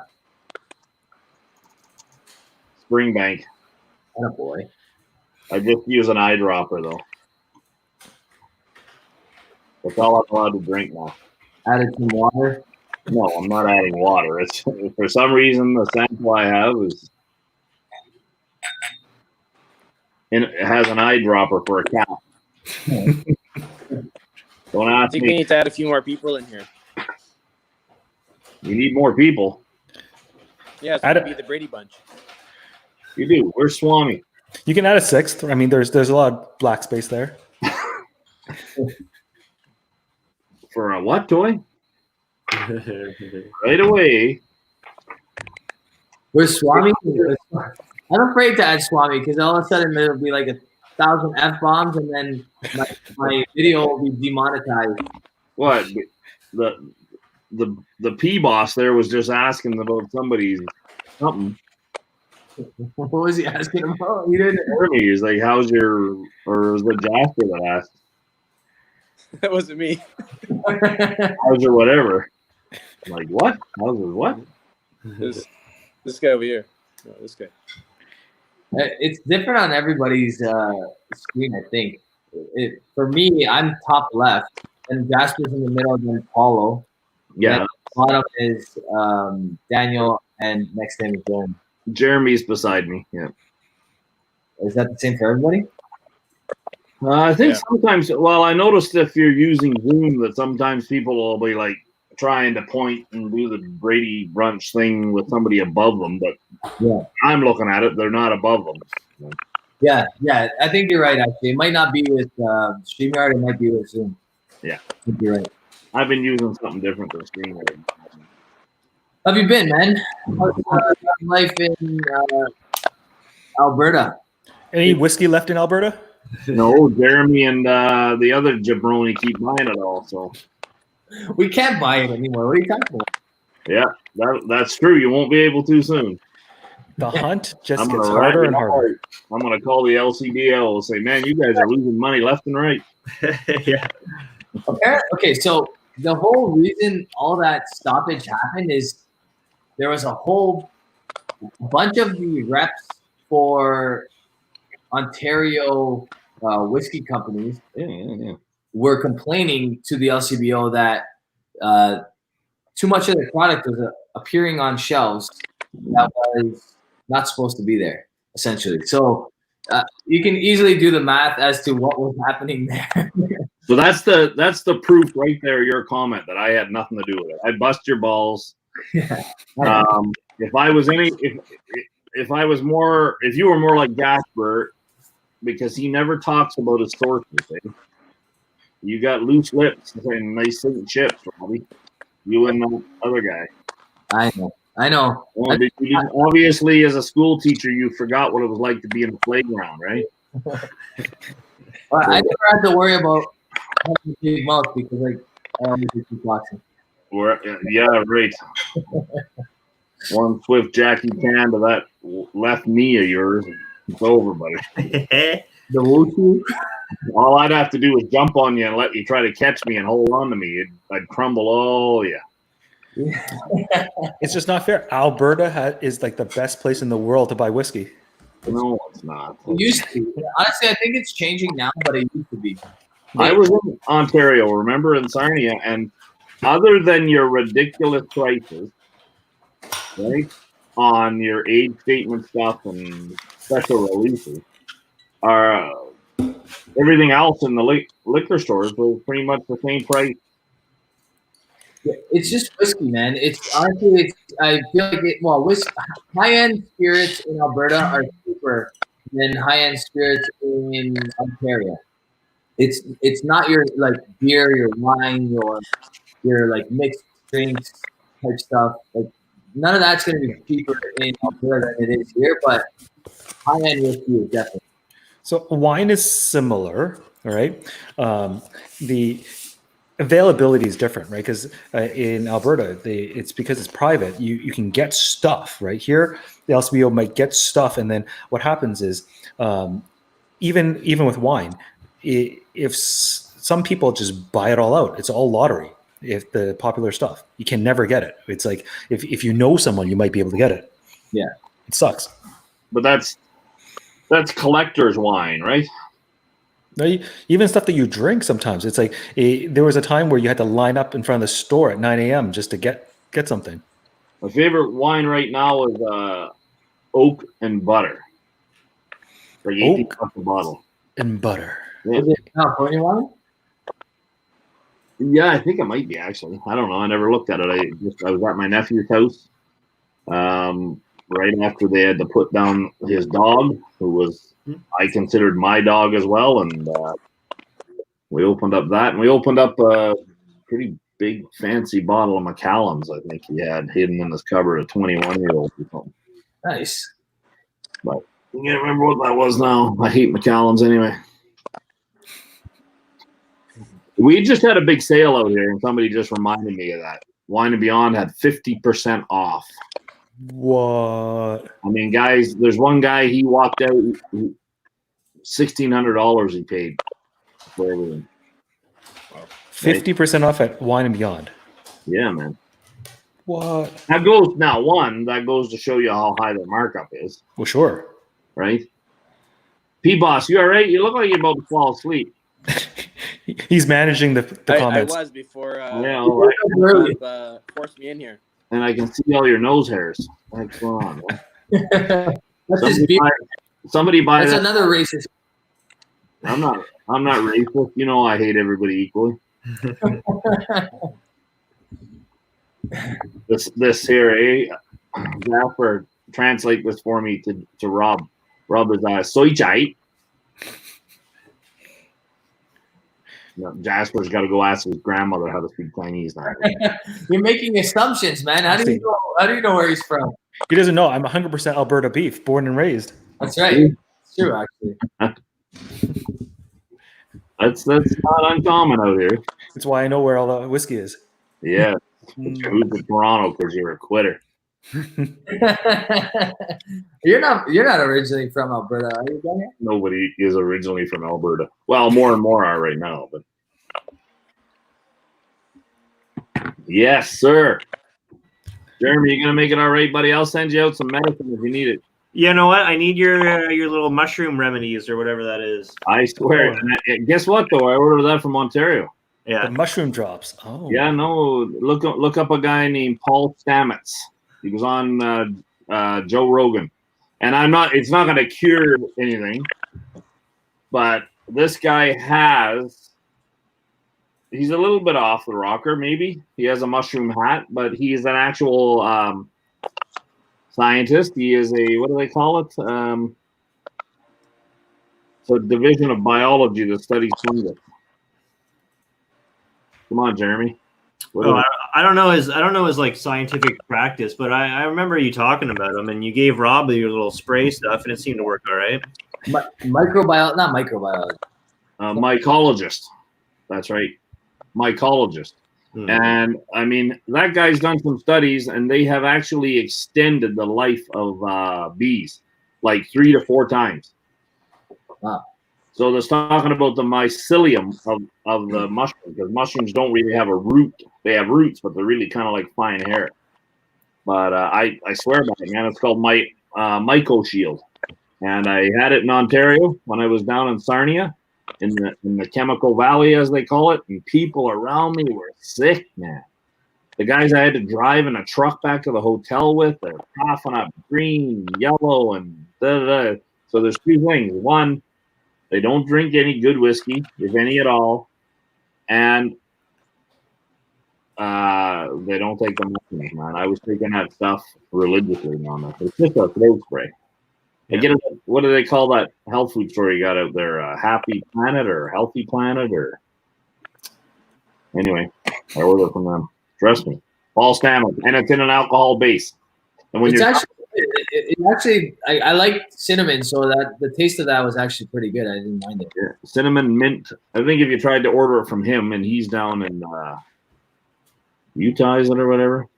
Springbank. Oh boy. I just use an eyedropper though. That's all I'm allowed to drink now. Added some water. No, I'm not adding water. It's for some reason the sample I have is and it has an eyedropper for a cap. Don't I ask think we me. need to add a few more people in here. You need more people. Yeah, it's going to be the Brady Bunch. You do. Where's Swami? You can add a sixth. I mean, there's a lot of black space there. For a what toy? Right away. Where's Swami? I'm afraid to add Swami because all of a sudden there'll be like 1,000 F-bombs and then my video will be demonetized. What? The P boss there was just asking about somebody's something. What was he asking about? He didn't. He's like, "How's your?" Or was it Jasper that asked? That wasn't me. How's your whatever? I'm like, what? How's your what? This guy over here. No, this guy. It's different on everybody's screen, I think. For me, I'm top left, and Jasper's in the middle, and then Paulo. Yeah. And bottom is Daniel, and next to him is Jeremy. Jeremy's beside me. Yeah. Is that the same for everybody? I think sometimes. Well, I noticed if you're using Zoom that sometimes people will be like trying to point and do the Brady Brunch thing with somebody above them, but Yeah. I'm looking at it; they're not above them. Yeah. I think you're right. Actually, it might not be with StreamYard. It might be with Zoom. Yeah. I think you're right. I've been using something different than StreamYard. How have you been, man? How's life in Alberta? Any whiskey left in Alberta? No, Jeremy and the other jabroni keep buying it all. So We can't buy it anymore. What are you talking about? yeah, that's true. You won't be able to soon. The hunt just I'm gets gonna harder and harder. I'm gonna call the LCDL and say, man, you guys are losing money left and right. Yeah. Okay, so the whole reason all that stoppage happened is there was a whole bunch of the reps for Ontario whiskey companies Yeah. were complaining to the LCBO that too much of the product was appearing on shelves that was not supposed to be there, essentially. So you can easily do the math as to what was happening there. So that's the proof right there. Your comment that I had nothing to do with it. I bust your balls. Yeah. If I was if you were more like Gasper, because he never talks about his sources. Eh? You got loose lips and nice thin chips, Robbie. You and the other guy. I know. Well, obviously, as a school teacher, you forgot what it was like to be in the playground, right? Well, I never had to worry about having a big mouth because I always keep boxing. Yeah, right. One swift Jackie Chan to that left knee of yours, it's over, buddy. The Wushu? All I'd have to do is jump on you and let you try to catch me and hold on to me. I'd crumble. Oh, yeah. It's just not fair. Alberta is like the best place in the world to buy whiskey. No, it's not. It used to be. Honestly, I think it's changing now, but it used to be. I was in Ontario, remember, in Sarnia, and other than your ridiculous prices, right, on your age statement stuff and special releases, everything else in the liquor stores was pretty much the same price. Yeah, it's just whiskey, man. It's honestly, I feel like high-end spirits in Alberta are cheaper than high-end spirits in Ontario. It's not your like beer, your wine, your like mixed drinks type stuff. Like none of that's going to be cheaper in Alberta than it is here, but high-end whiskey is definitely. So wine is similar, all right? The availability is different, right? Because in Alberta, it's because it's private. You can get stuff right here. The LCBO might get stuff, and then what happens is, even with wine, if some people just buy it all out, it's all lottery. If the popular stuff, you can never get it. It's like if you know someone, you might be able to get it. Yeah, it sucks. But that's collector's wine, right? Even stuff that you drink sometimes. It's like there was a time where you had to line up in front of the store at 9 a.m. just to get something. My favorite wine right now is oak and butter. Like $18 a bottle. And butter. Yeah. Is it California wine? Yeah, I think it might be actually. I don't know. I never looked at it. I was at my nephew's house right after they had to put down his dog, who was I considered my dog as well, and we opened up that, and we opened up a pretty big fancy bottle of Macallan's. I think he had hidden in his cupboard, a 21-year-old or something. Nice. But I can't remember what that was now. I hate Macallan's anyway. We just had a big sale out here, and somebody just reminded me of that. Wine and Beyond had 50% off. What? I mean, guys, there's one guy, he walked out, $1,600 he paid for everything. 50% off at Wine and Beyond. Yeah, man. What? That goes to show you how high their markup is. Well, sure. Right? P-Boss, you all right? You look like you're about to fall asleep. He's managing the comments. I was before forced me in here. And I can see all your nose hairs. What's going on? Somebody buy That's that. another racist. I'm not racist. You know I hate everybody equally. This here, Jasper, translate this for me to Rob. Rob is soy chai. No, Jasper's got to go ask his grandmother how to speak Chinese now. You're making assumptions, man. How do you know? How do you know where he's from? He doesn't know. I'm 100% Alberta beef, born and raised. That's right. It's true, actually. That's not uncommon out here. That's why I know where all the whiskey is. Yeah, you moved to Toronto because you're a quitter. You're not originally from Alberta, are you, Daniel? Nobody is originally from Alberta. Well, more and more are right now, but yes, sir. Jeremy, you gonna make it all right, buddy? I'll send you out some medicine if you need it. You know what? I need your little mushroom remedies or whatever that is. I swear. And guess what, though? I ordered that from Ontario. Yeah. The mushroom drops. Oh. Yeah, no. Look up a guy named Paul Stamets. He was on Joe Rogan. And it's not going to cure anything. But this guy he's a little bit off the rocker, maybe. He has a mushroom hat, but he's an actual scientist. He is what do they call it? It's a division of biology that studies fungus. Come on, Jeremy. I don't know his like scientific practice, but I remember you talking about him, and you gave Rob your little spray stuff, and it seemed to work all right. Not microbiology. Mycologist. That's right. Mycologist. And I mean, that guy's done some studies, and they have actually extended the life of bees like 3 to 4 times. Wow. So they're talking about the mycelium of the mushroom, because mushrooms don't really have a root. They have roots, but they're really kind of like fine hair. But I swear by it, man. It's called Myco Shield. And I had it in Ontario when I was down in Sarnia, in the Chemical Valley, as they call it. And people around me were sick, man. The guys I had to drive in a truck back to the hotel with, they're coughing up green, yellow, and da-da-da. So there's 2 things. One, they don't drink any good whiskey, if any at all, and they don't take the mushrooms, man. I was taking that stuff religiously on that. It's just a throat spray. I get it. What do they call that health food store you got out there? Happy Planet or Healthy Planet or anyway, I order from them. Trust me, Paul Stamets, and it's in an alcohol base. And when I like cinnamon, so that the taste of that was actually pretty good. I didn't mind it. Yeah. Cinnamon mint. I think if you tried to order it from him, and he's down in Utah, is it or whatever?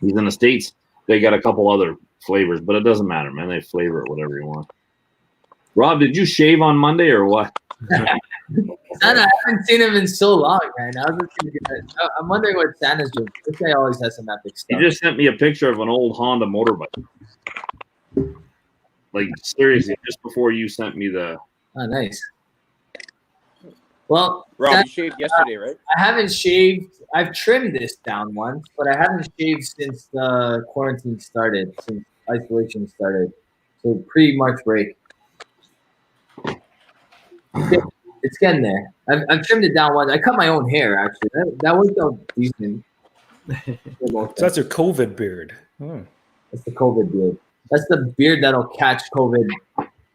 He's in the States. They got a couple other flavors, but it doesn't matter, man. They flavor it whatever you want. Rob, did you shave on Monday or what? Santa, I haven't seen him in so long, man. I'm wondering what Santa's doing. This guy always has some epic stuff. He just sent me a picture of an old Honda motorbike. Like, seriously, just before you sent me the... Oh, nice. Well, Rob, you shaved yesterday, right? I haven't shaved. I've trimmed this down once, but I haven't shaved since the quarantine started, since isolation started. So pre-March break. It's getting there. I've trimmed it down once. I cut my own hair, actually. That worked out decent. So that's your COVID beard. Oh. That's the COVID beard. That's the beard that'll catch COVID.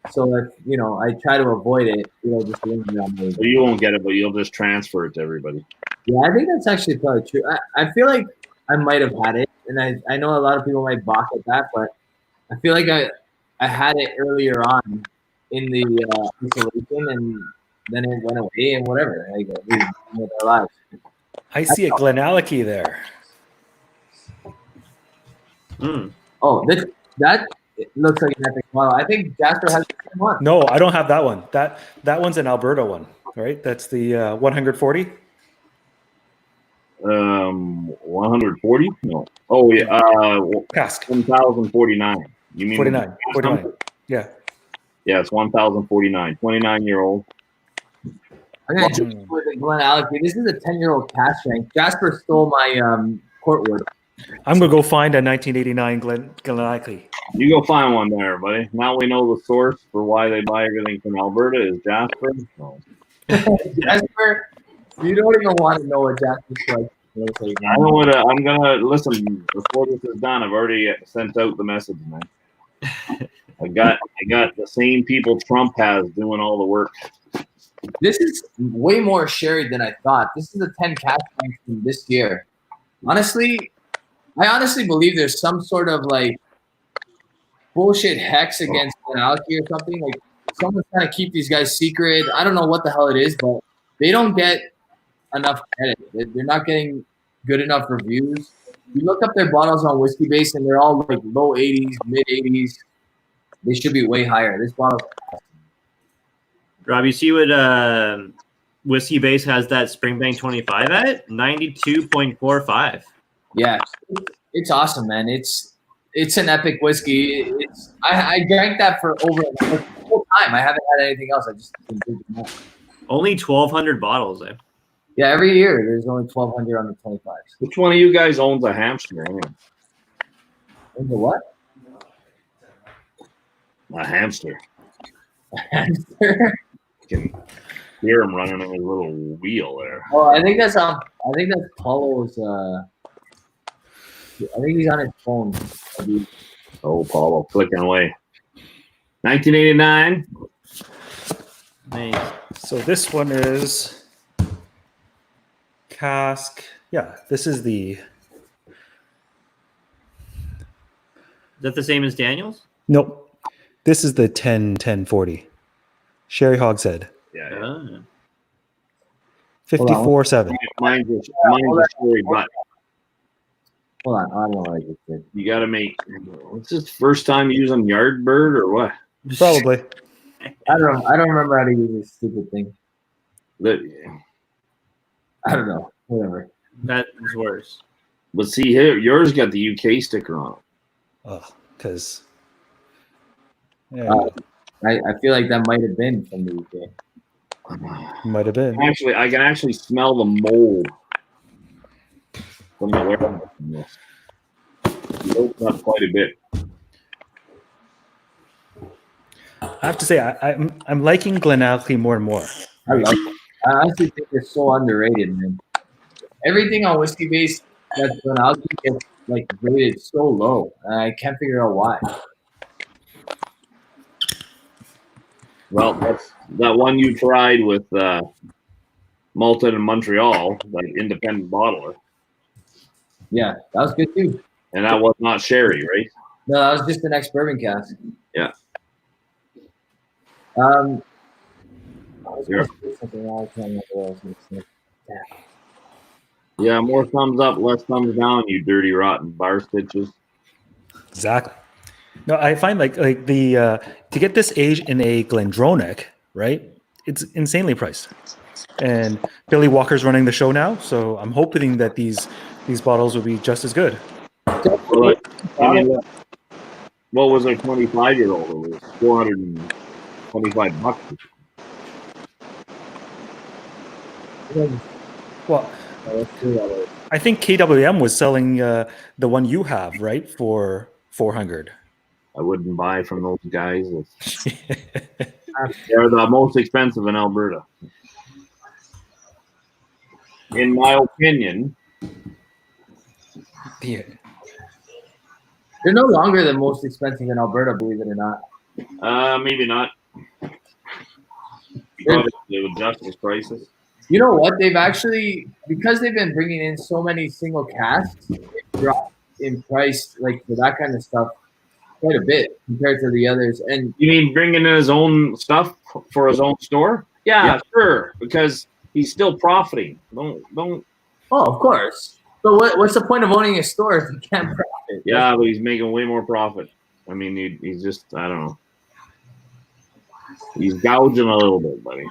So if I try to avoid it, just leave it on me. So you won't get it, but you'll just transfer it to everybody. Yeah, I think that's actually probably true. I feel like I might have had it, and I know a lot of people might balk at that, but I feel like I had it earlier on in the isolation, and then it went away and whatever. With our lives. I see a Glenallachie there. Oh, that it looks like an epic model. I think Jasper has the same one. No, I don't have that one. That one's an Alberta one, right? That's the 140. 140? No. Oh yeah. Cask. 1,049. You mean 49? 49. Yeah. Yeah, it's 1,049. 29-year-old. I'm gonna choose with the Glenallachie. This is a 10-year-old cask strength. Jasper stole my Portwood. I'm gonna go find a 1989 Glenallachie. You go find one there, buddy. Now we know the source for why they buy everything from Alberta is Jasper. No. Jasper, you don't even want to know what Jasper's like. Looks like I know what I'm gonna listen before this is done. I've already sent out the message, man. I got the same people Trump has doing all the work. this is way more shared than I thought. This is the 10 cash banks from this year. Honestly, I honestly believe there's some sort of like bullshit hex against Alki or something. Like someone's trying to keep these guys secret. I don't know what the hell it is, but they don't get enough credit. They're not getting good enough reviews. You look up their bottles on Whiskey Base, and they're all like low 80s, mid 80s. They should be way higher. This bottle. Rob, you see what Whiskey Base has that Springbank 25 at? 92.45. Yeah, it's awesome, man. It's an epic whiskey. I drank that for over the whole time. I haven't had anything else. I just been drinking that. Only 1,200 bottles, eh? Yeah, every year there's only 1,200 on the 25s. Which one of you guys owns a hamster? Anyway? And the what? A hamster. Hamster? You can hear him running in his little wheel there. Oh, I think that's Paulo's. I think he's on his phone. Oh, Paulo, clicking away. 1989. Nice. So this one is cask. Yeah, this is the. Is that the same as Daniel's? Nope. This is the 10-10-40. Sherry Hogshead. Yeah. 54.7. Mine's a story, but Hold on, I don't know what I just did. you got to make. What's this first time using Yardbird or what? Probably. I don't remember how to use this stupid thing. I don't know. Whatever. That is worse. But see here, yours got the UK sticker on it. Oh, because. Yeah, I feel like that might have been from the UK. might have been. Actually, I can actually smell the mold from the warehouse. It opened up quite a bit. I have to say, I'm liking Glenalchley more and more. I love it. I honestly think it's so underrated, man. Everything on Whiskey Base that's done out gets like rated so low. I can't figure out why. Well, that's that one you tried with Malton in Montreal, that independent bottler. Yeah, that was good too. And that was not sherry, right? No, that was just the next bourbon cask. Yeah. I was gonna say something else. I can't remember what I was gonna say. Yeah, more thumbs up, less thumbs down, you dirty, rotten bar stitches. Exactly. No, I find like the to get this age in a Glendronach, right? It's insanely priced. And Billy Walker's running the show now, so I'm hoping that these bottles will be just as good. Well, I mean, what was a 25-year-old? It was $425. Well, I think KWM was selling the one you have, right, for 400. I wouldn't buy from those guys. They're the most expensive in Alberta. In my opinion. Yeah. They're no longer the most expensive in Alberta, believe it or not. Maybe not. Probably with justice prices. You know what? They've actually, because they've been bringing in so many single casks, they've dropped in price, like for that kind of stuff, quite a bit compared to the others. And You mean bringing in his own stuff for his own store? Yeah, sure. Because he's still profiting. Don't. oh, of course. So what's the point of owning a store if you can't profit? Yeah, but he's making way more profit. I mean, he's just, I don't know. He's gouging a little bit, buddy.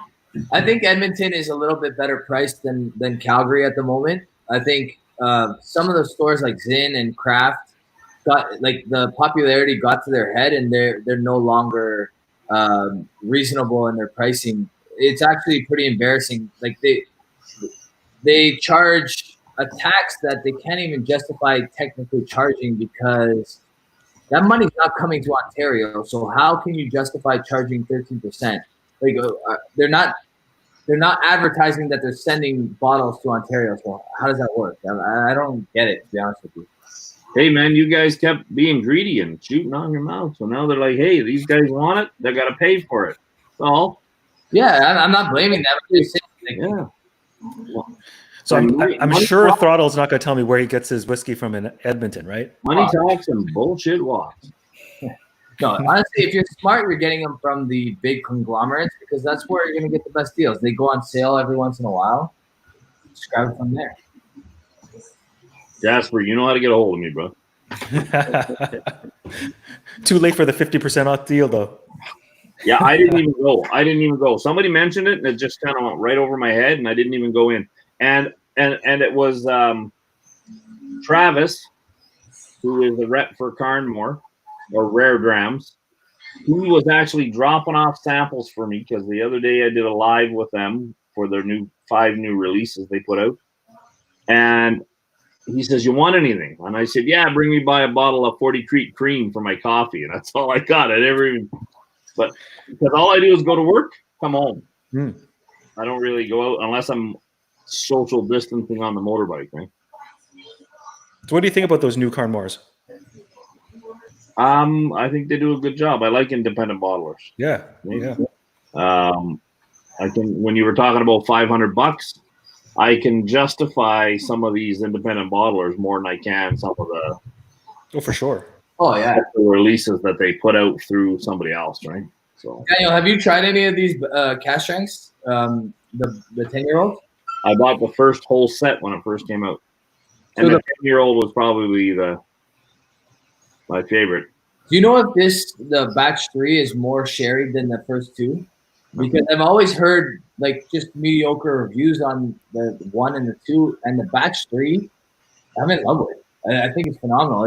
I think Edmonton is a little bit better priced than Calgary at the moment. I think some of the stores like Zinn and Kraft got like the popularity got to their head, and they're no longer reasonable in their pricing. It's actually pretty embarrassing. Like they charge a tax that they can't even justify technically charging because that money's not coming to Ontario. So how can you justify charging 13%? Like they're not they're not advertising that they're sending bottles to Ontario. So how does that work? I don't get it, to be honest with you. Hey man, you guys kept being greedy and shooting on your mouth. So now they're like, hey, these guys want it. They got to pay for it. So Yeah, I'm not blaming them. I'm just saying, like, yeah. So And I'm money sure talks- Throttle's not going to tell me where he gets his whiskey from in Edmonton, right? Money talks and bullshit walks. No, honestly, if you're smart, you're getting them from the big conglomerates because that's where you're going to get the best deals. They go on sale every once in a while. Just grab it from there. Jasper, you know how to get a hold of me, bro. Too late for the 50% off deal, though. Yeah, I didn't even go. Somebody mentioned it, and it just kind of went right over my head, and I didn't even go in. And it was Travis, who is the rep for Carnmore or Rare Drams. He was actually dropping off samples for me because the other day I did a live with them for their 5 new releases they put out. And he says, you want anything? And I said, yeah, bring me by a bottle of 40 Creek Cream for my coffee. And that's all I got. I never even, but because all I do is go to work, come home. I don't really go out unless I'm social distancing on the motorbike, right? So what do you think about those new Carnmores? I think they do a good job. I like independent bottlers. Yeah. I can, when you were talking about $500, I can justify some of these independent bottlers more than I can some of the Oh, for sure. Oh, yeah. releases that they put out through somebody else, right? So Daniel, have you tried any of these cash strengths? The 10-year-old? I bought the first whole set when it first came out. And So the 10-year-old was probably my favorite. Do you know if the batch 3 is more sherry than the first 2? Because I've always heard like just mediocre reviews on the 1 and the 2, and the batch 3, I'm in love with it. I think it's phenomenal.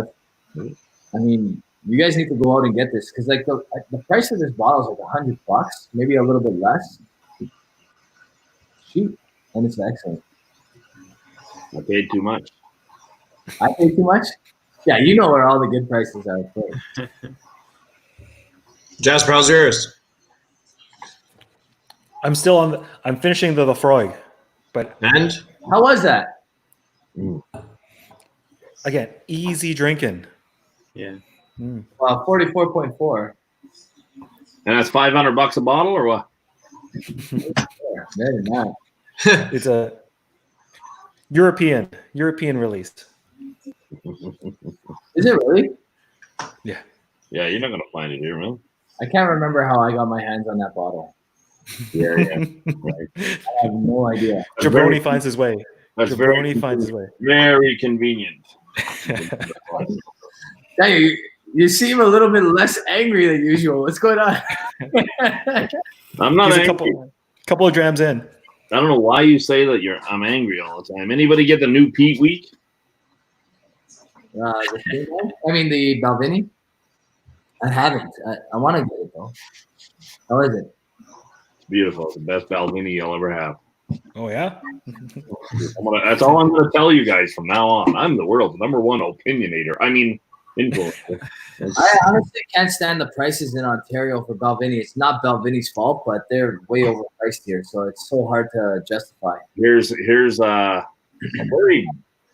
I mean, you guys need to go out and get this because like the price of this bottle is like $100, maybe a little bit less. Cheap, and it's excellent. I paid too much. I paid too much? Yeah, you know where all the good prices are. Jasper, how's yours? I'm still I'm finishing the Lafroig, but And How was that? again, easy drinking. Yeah. Well, 44.4. And that's $500 a bottle or what? Very nice. It's a European release. Is it really? Yeah. Yeah, you're not gonna find it here, man. I can't remember how I got my hands on that bottle. Yeah. Right. I have no idea. Jabroni finds his way. That's Jabroni finds his way. very convenient. Daniel, you seem a little bit less angry than usual. What's going on? I'm not He's a angry. couple of drams in. I don't know why you say that I'm angry all the time. Anybody get the new Pete Week? The Balvenie? I haven't. I want to get it though. How is it? It's beautiful. It's the best Balvenie you'll ever have. Oh yeah. That's all I'm going to tell you guys from now on. I'm the world's #1 opinionator. I mean, influencer. I honestly can't stand the prices in Ontario for Balvenie. It's not Balvenie's fault, but they're way overpriced here, so it's so hard to justify. Here's a very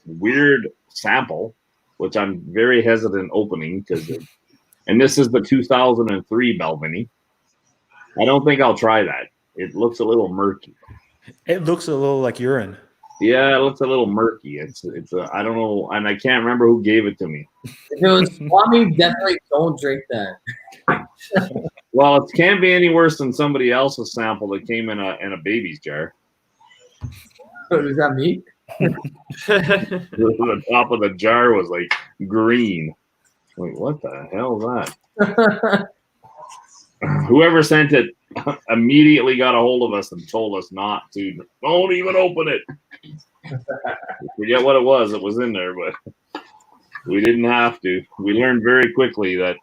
weird sample, which I'm very hesitant opening and this is the 2003 Balvenie. I don't think I'll try that. It looks a little murky. It looks a little like urine. Yeah, it looks a little murky. It's I don't know, and I can't remember who gave it to me. If it was Swami, definitely don't drink that. Well, it can't be any worse than somebody else's sample that came in a baby's jar. Does that mean? The top of the jar was like green. Like, what the hell is that? Whoever sent it immediately got a hold of us and told us not to. Don't even open it. Forget what it was. It was in there, but we didn't have to. We learned very quickly that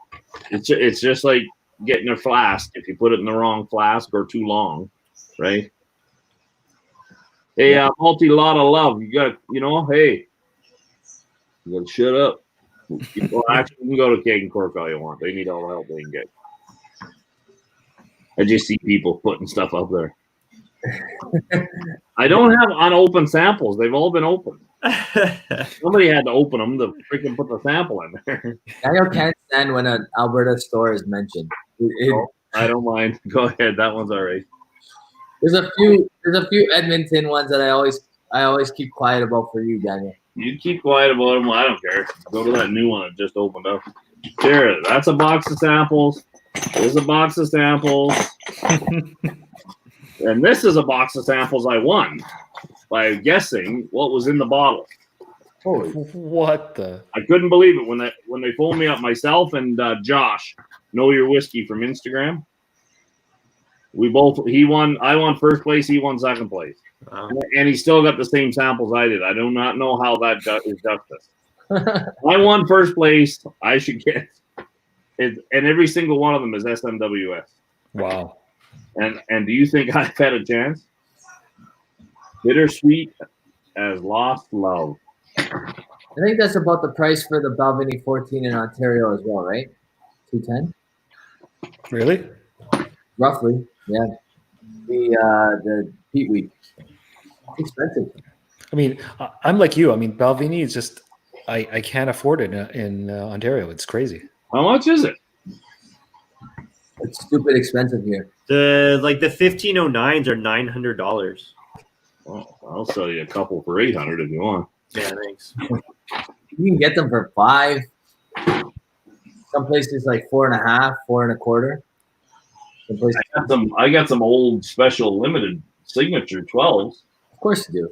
it's just like getting a flask. If you put it in the wrong flask or too long, right? Hey, multi-lot of love. You got, hey, you got to shut up. Well, actually, you can go to Keg and Cork all you want. They need all the help they can get. I just see people putting stuff up there. I don't have unopened samples. They've all been opened. Somebody had to open them to freaking put the sample in there. Daniel can't stand when an Alberta store is mentioned. I don't mind. Go ahead. That one's all right. There's a few Edmonton ones that I always keep quiet about for you, Daniel. You keep quiet about them. I don't care. Go to that new one that just opened up. Here, that's a box of samples. There's a box of samples. And this is a box of samples I won by guessing what was in the bottle. Holy, what the? I couldn't believe it when they phoned me up, myself and Josh, Know Your Whiskey from Instagram. He won. I won first place. He won second place. Wow. And he still got the same samples I did. I do not know how that is justice. I won first place. I should get it, and every single one of them is SMWS. Wow. And do you think I've had a chance? Bittersweet as lost love. I think that's about the price for the Balvenie 14 in Ontario as well, right? 210, Really? roughly. Yeah. The Peat Week. It's expensive. I mean, I'm like you. I mean, Balvenie is just I can't afford it in Ontario. It's crazy. How much is it? It's stupid expensive here. The 1509s are $900. Well, I'll sell you a couple for $800 if you want. Yeah, thanks. You can get them for $5. Some places like $4.50, $4.25. Some places, I got some old special limited signature 12s. of course, you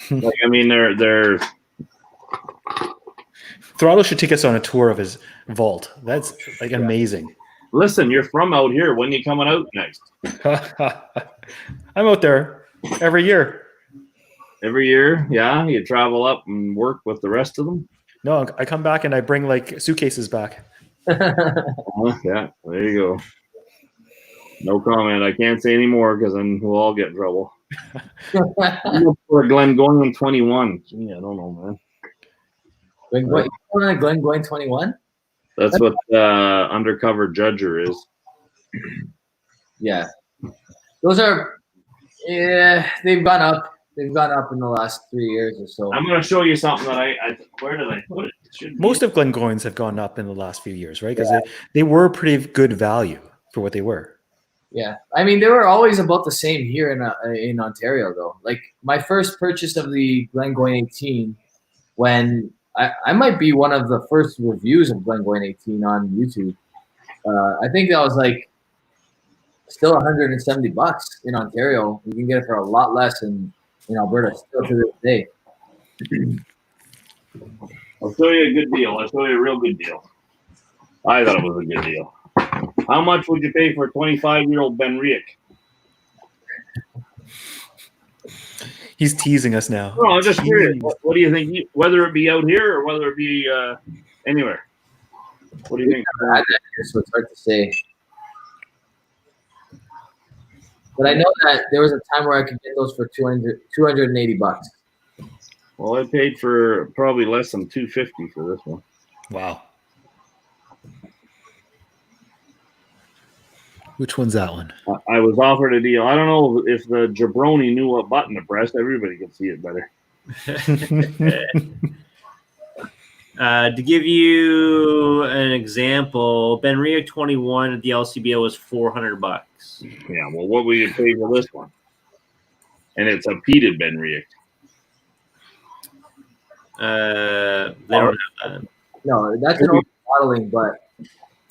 do. Like, I mean, they're Throttle should take us on a tour of his vault. That's like amazing. Listen, you're from out here. When you coming out next? I'm out there every year. Every year, yeah. You travel up and work with the rest of them. No, I come back and I bring like suitcases back. Yeah, there you go. No comment. I can't say any more because then we'll all get in trouble. I'm for Glengoyne 21. Gee, I don't know, man. Glengoyne 21? That's what undercover judger is. Yeah. Those are, yeah, they've gone up. They've gone up in the last 3 years or so. I'm going to show you something that where did I put it? Most of Glengoyne's have gone up in the last few years, right? Because they were pretty good value for what they were. Yeah, I mean, they were always about the same here in Ontario, though. Like my first purchase of the Glengoyne 18, when I might be one of the first reviews of Glengoyne 18 on YouTube. I think that was like still $170 in Ontario. You can get it for a lot less in Alberta still to this day. I'll show you a good deal. I'll show you a real good deal. I thought it was a good deal. How much would you pay for a 25-year-old Ben Riek? He's teasing us now. No, I'm just curious. What do you think? Whether it be out here or whether it be anywhere? What do you think? I had that here, so it's hard to say. But I know that there was a time where I could get those for $280. Well, I paid for probably less than $250 for this one. Wow. Which one's that one? I was offered a deal. I don't know if the jabroni knew what button to press. Everybody could see it better. To give you an example, Ben Riek 21 at the LCBO was $400. Yeah, well, what would you pay for this one? And it's a peated Ben Riek. They don't have that. No, that's an old modeling, but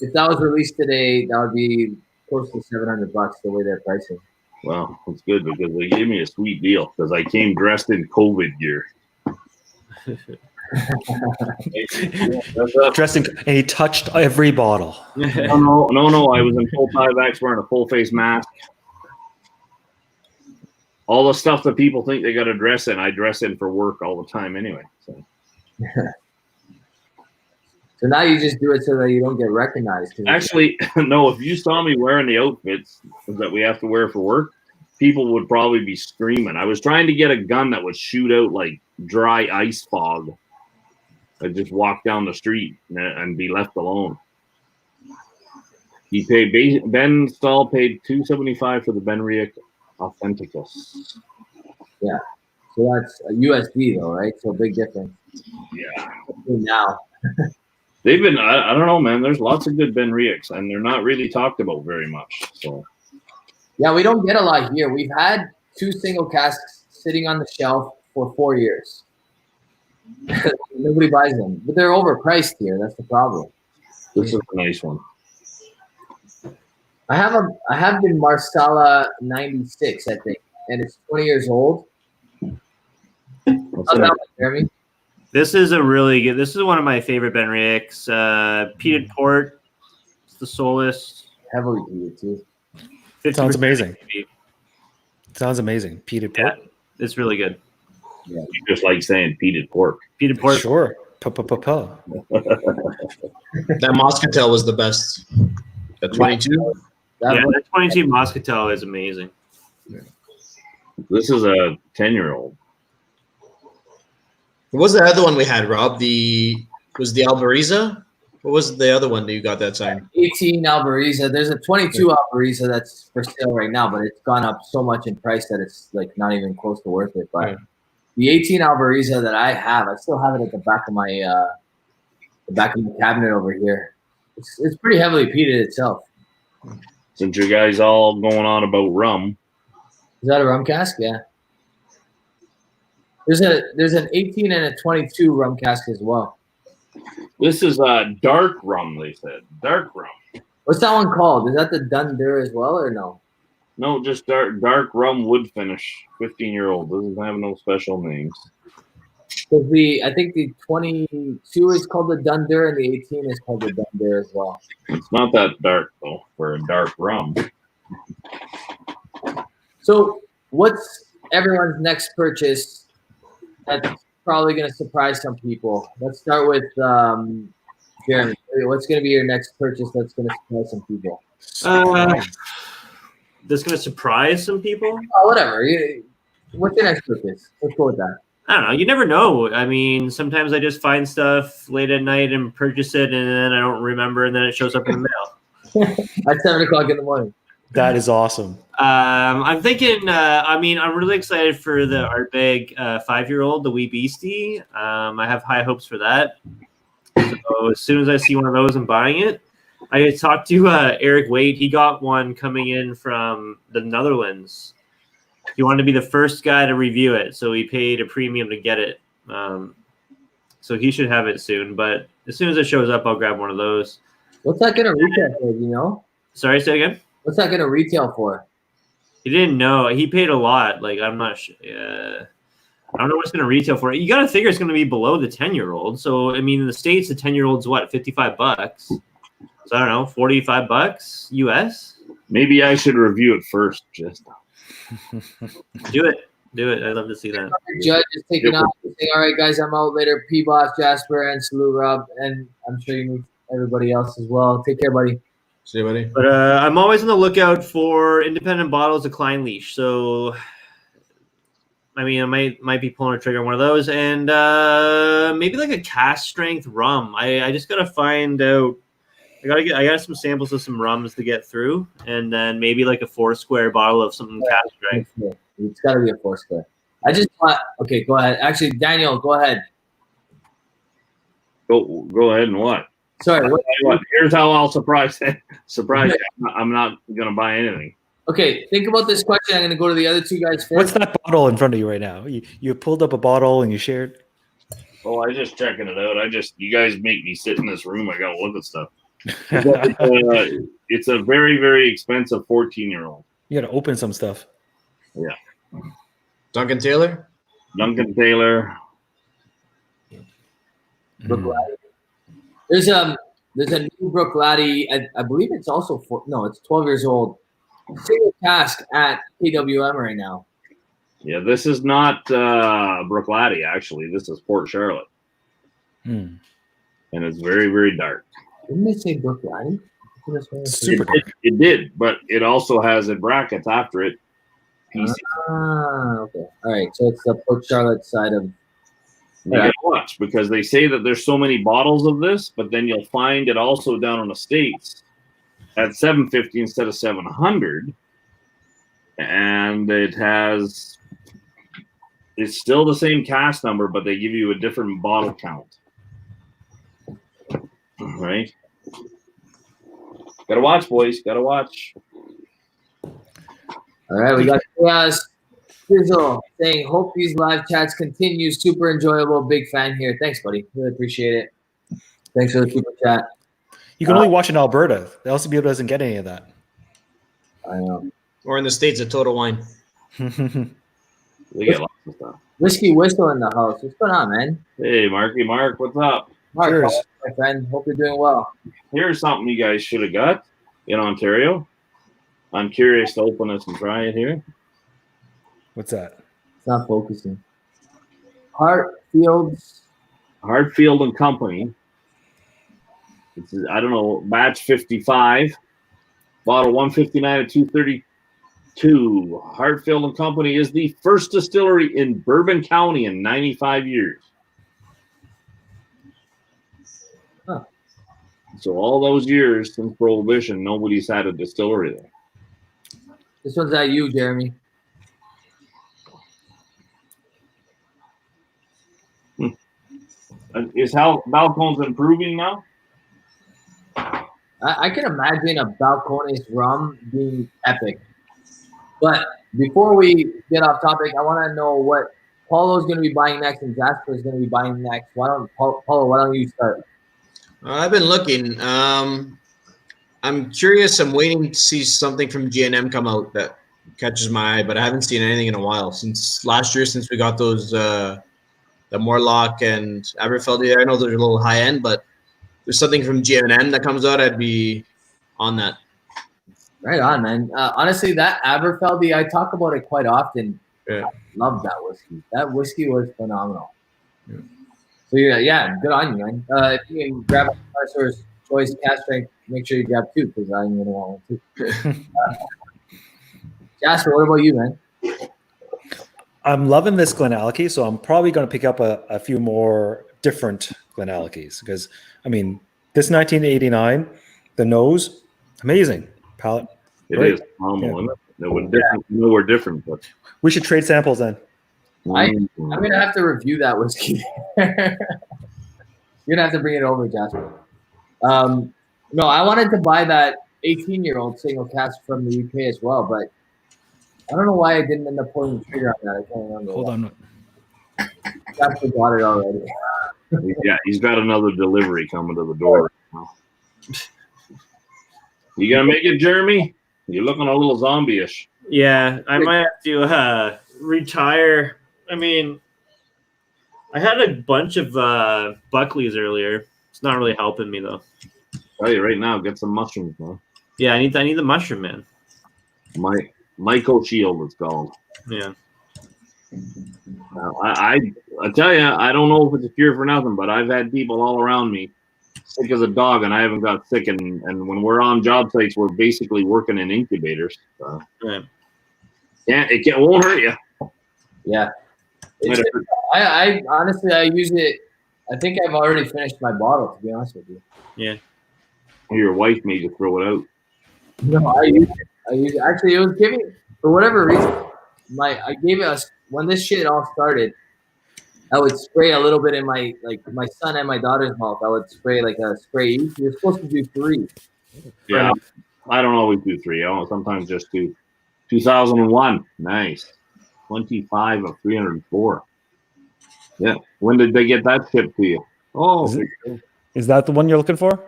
if that was released today, that would be close to $700 the way they're pricing. Well, it's good because they gave me a sweet deal because I came dressed in COVID gear. Dressing, and he touched every bottle. No. I was in full tie-backs wearing a full face mask. All the stuff that people think they got to dress in, I dress in for work all the time anyway. So. So now you just do it so that you don't get recognized. Actually, no, if you saw me wearing the outfits that we have to wear for work, people would probably be screaming. I was trying to get a gun that would shoot out like dry ice fog. I'd just walk down the street and be left alone. He paid Ben Stahl paid $275 for the Ben Riek. Authenticus. Yeah. So that's a USD though, right? So big difference. Yeah. Now. They've been, I don't know, man. There's lots of good Benriachs, and they're not really talked about very much. So, Yeah, we don't get a lot here. We've had 2 single casks sitting on the shelf for 4 years. Nobody buys them, but they're overpriced here. That's the problem. this is a nice one. I have the Marsala 96, I think, and it's 20 years old. What's How's that that? one, Jeremy? This is a really good. This is one of my favorite Benriachs. Peated port. It's the Solus. Heavily heated too. 50% Sounds amazing. ABV. Sounds amazing. Peated Yeah, pork. it's really good. You just like saying peated pork. Peated port. Sure. Pa-pa-pa-pa. That Moscatel was the best. The 22. That Yeah, one- the 22 Moscatel is amazing. This is a 10-year-old. What was the other one we had, Rob? Was the Albariza? What was the other one that you got that time? 18 Albariza. There's a 22 Albariza that's for sale right now, but it's gone up so much in price that it's like not even close to worth it. But Yeah. the 18 Albariza that I have, I still have it at the back of my cabinet over here. It's pretty heavily peated itself. Since you guys all going on about rum, Is that a rum cask? Yeah. There's an 18 and a 22 rum cask as well. this is dark rum. They said dark rum. What's that one called? Is that the Dundur as well or no? No, just dark rum wood finish. 15-year-old doesn't have no special names. Because I think the 22 is called the Dundur and the 18 is called the Dundur as well. It's not that dark though for a dark rum. So, what's everyone's next purchase that's probably going to surprise some people? Let's start with Jeremy. What's going to be your next purchase that's going to surprise some people? That's going to surprise some people. Oh, whatever. What's your next purchase? Let's go with that. I don't know. You never know. I mean, sometimes I just find stuff late at night and purchase it, and then I don't remember, and then it shows up in the mail. At 7 o'clock in the morning. That is awesome. I'm thinking. I'm really excited for the Artbag 5-year-old, the Wee Beastie. I have high hopes for that. So as soon as I see one of those, I'm buying it. I talked to Eric Waite. He got one coming in from the Netherlands. He wanted to be the first guy to review it, so he paid a premium to get it. So he should have it soon. But as soon as it shows up, I'll grab one of those. What's that going to retail for? Do you know? Sorry, say again. What's that going to retail for? He didn't know. He paid a lot. Like I'm not. I don't know what's going to retail for it. You got to figure it's going to be below the 10-year-old. So I mean, in the States, the 10-year-old's what, $55? So I don't know, $45 US. Maybe I should review it first. Just Do it. I'd love to see that. Judge is taking off. Saying, all right, guys, I'm out later. P-Boss, Jasper, and salute Rob. And I'm sure you meet everybody else as well. Take care, buddy. See you, buddy. But I'm always on the lookout for independent bottles of Klein Leash. So, I mean, I might be pulling a trigger on one of those, and maybe like a cask strength rum. I just gotta find out. I got some samples of some rums to get through, and then maybe like a 4-square bottle of something cask strength. It's got to be a 4-square. I just want. Okay, go ahead. Actually, Daniel, go ahead. go ahead and what? Sorry. Here's how I'll surprise you. I'm not gonna buy anything. Okay, think about this question. I'm going to go to the other 2 guys first. What's that bottle in front of you right now? You pulled up a bottle and you shared. Oh, I just checking it out. You guys make me sit in this room. I gotta look at stuff. It's a very, very expensive 14-year-old. You got to open some stuff. Yeah. Duncan Taylor? Duncan Taylor. Brook Laddie. There's a new Brook Laddie. I believe it's also it's 12 years old. Single cask at KWM right now. Yeah, this is not Brook Laddie, actually. This is Port Charlotte. And it's very, very dark. Didn't they say Brook Laddie? Super dark. It did, but it also has in brackets after it. PC. Okay. All right. So it's the Port Charlotte side of. You gotta watch because they say that there's so many bottles of this, but then you'll find it also down on the States at $750 instead of $700. and it's still the same cast number, but they give you a different bottle count. Right? Gotta watch, boys. Gotta watch. All right, we got Chaos Sizzle saying, hope these live chats continue. Super enjoyable. Big fan here. Thanks, buddy. Really appreciate it. Thanks for the super chat. You can only watch in Alberta. The LCBO doesn't get any of that. I know. Or in the States, a Total Wine. We get lots of stuff. Whiskey Whistle in the house. What's going on, man? Hey, Marky Mark, what's up? Mark, Cheers. my friend. Hope you're doing well. Here's something you guys should have got in Ontario. I'm curious to open this and try it here. What's that? It's not focusing. Hartfields. Hartfield and Company. It's, I don't know, batch 55, bottle 159 at 232. Hartfield and Company is the first distillery in Bourbon County in 95 years. Huh. So all those years since Prohibition, nobody's had a distillery there. This one's at you, Jeremy. Is how Balcones improving now? I can imagine a Balcones rum being epic. But before we get off topic, I want to know what Paulo's going to be buying next and Jasper is going to be buying next. Paulo, why don't you start? I've been looking. I'm curious. I'm waiting to see something from G&M come out that catches my eye, but I haven't seen anything in a while since last year. Since we got those, the Morlock and Aberfeldy. I know they're a little high end, but there's something from G&M that comes out. I'd be on that. Right on, man. Honestly, that Aberfeldy, I talk about it quite often. Yeah. I love that whiskey. That whiskey was phenomenal. Yeah. So yeah, good on you, man. If you can grab a Connoisseur's Choice cask strength, make sure you grab two because I'm gonna want one too. Jasper, what about you, man? I'm loving this Glenallachie, so I'm probably going to pick up a few more different Glenallichies because, I mean, this 1989, the nose, amazing. Palate. It great. is phenomenal. Yeah. No, we're different, but we should trade samples then. I'm going to have to review that whiskey. You're going to have to bring it over, Jasper. No, I wanted to buy that 18-year-old single cask from the UK as well, but I don't know why I didn't end up pulling the trigger on that. I can't remember. Hold on. Jasper got it already. Yeah, he's got another delivery coming to the door. You gonna make it, Jeremy? You're looking a little zombie-ish. Yeah, I might have to retire. I mean, I had a bunch of Buckleys earlier. It's not really helping me though. Tell you right now, get some mushrooms, man. Yeah, I need the mushroom, man. Michael Shield, it's called. Yeah. I tell you, I don't know if it's a cure for nothing, but I've had people all around me sick as a dog, and I haven't got sick. And when we're on job sites, we're basically working in incubators. So. Right. Yeah, it won't hurt you. Yeah. I honestly, I use it. I think I've already finished my bottle, to be honest with you. Yeah. Your wife made you throw it out. No, I use it. Actually, it was giving, for whatever reason, I gave it when this shit all started, I would spray a little bit in my son and my daughter's mouth. I would spray like a spray each. You're supposed to do 3. Yeah. I don't always do 3. I sometimes just do 2001. Nice. 25 of 304. Yeah. When did they get that shipped to you? Oh, is that the one you're looking for?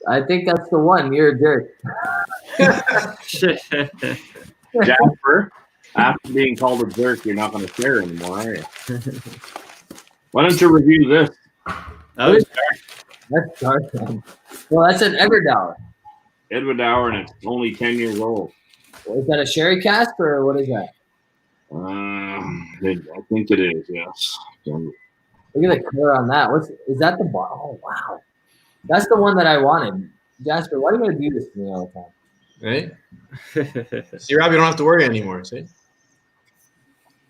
I think that's the one. You're a jerk. Jasper, after being called a jerk, you're not going to share anymore, are you? Why don't you review this? That was That's dark, man. Well, that's an Everdower. Edward and it's only 10 years old. Is that a sherry cask or what is that? I think it is, yes. Look at the color on that. Is that the bottle? Oh, wow. That's the one that I wanted. Jasper, why are you going to do this to me all the time? Right? See, Rob, you don't have to worry anymore. See?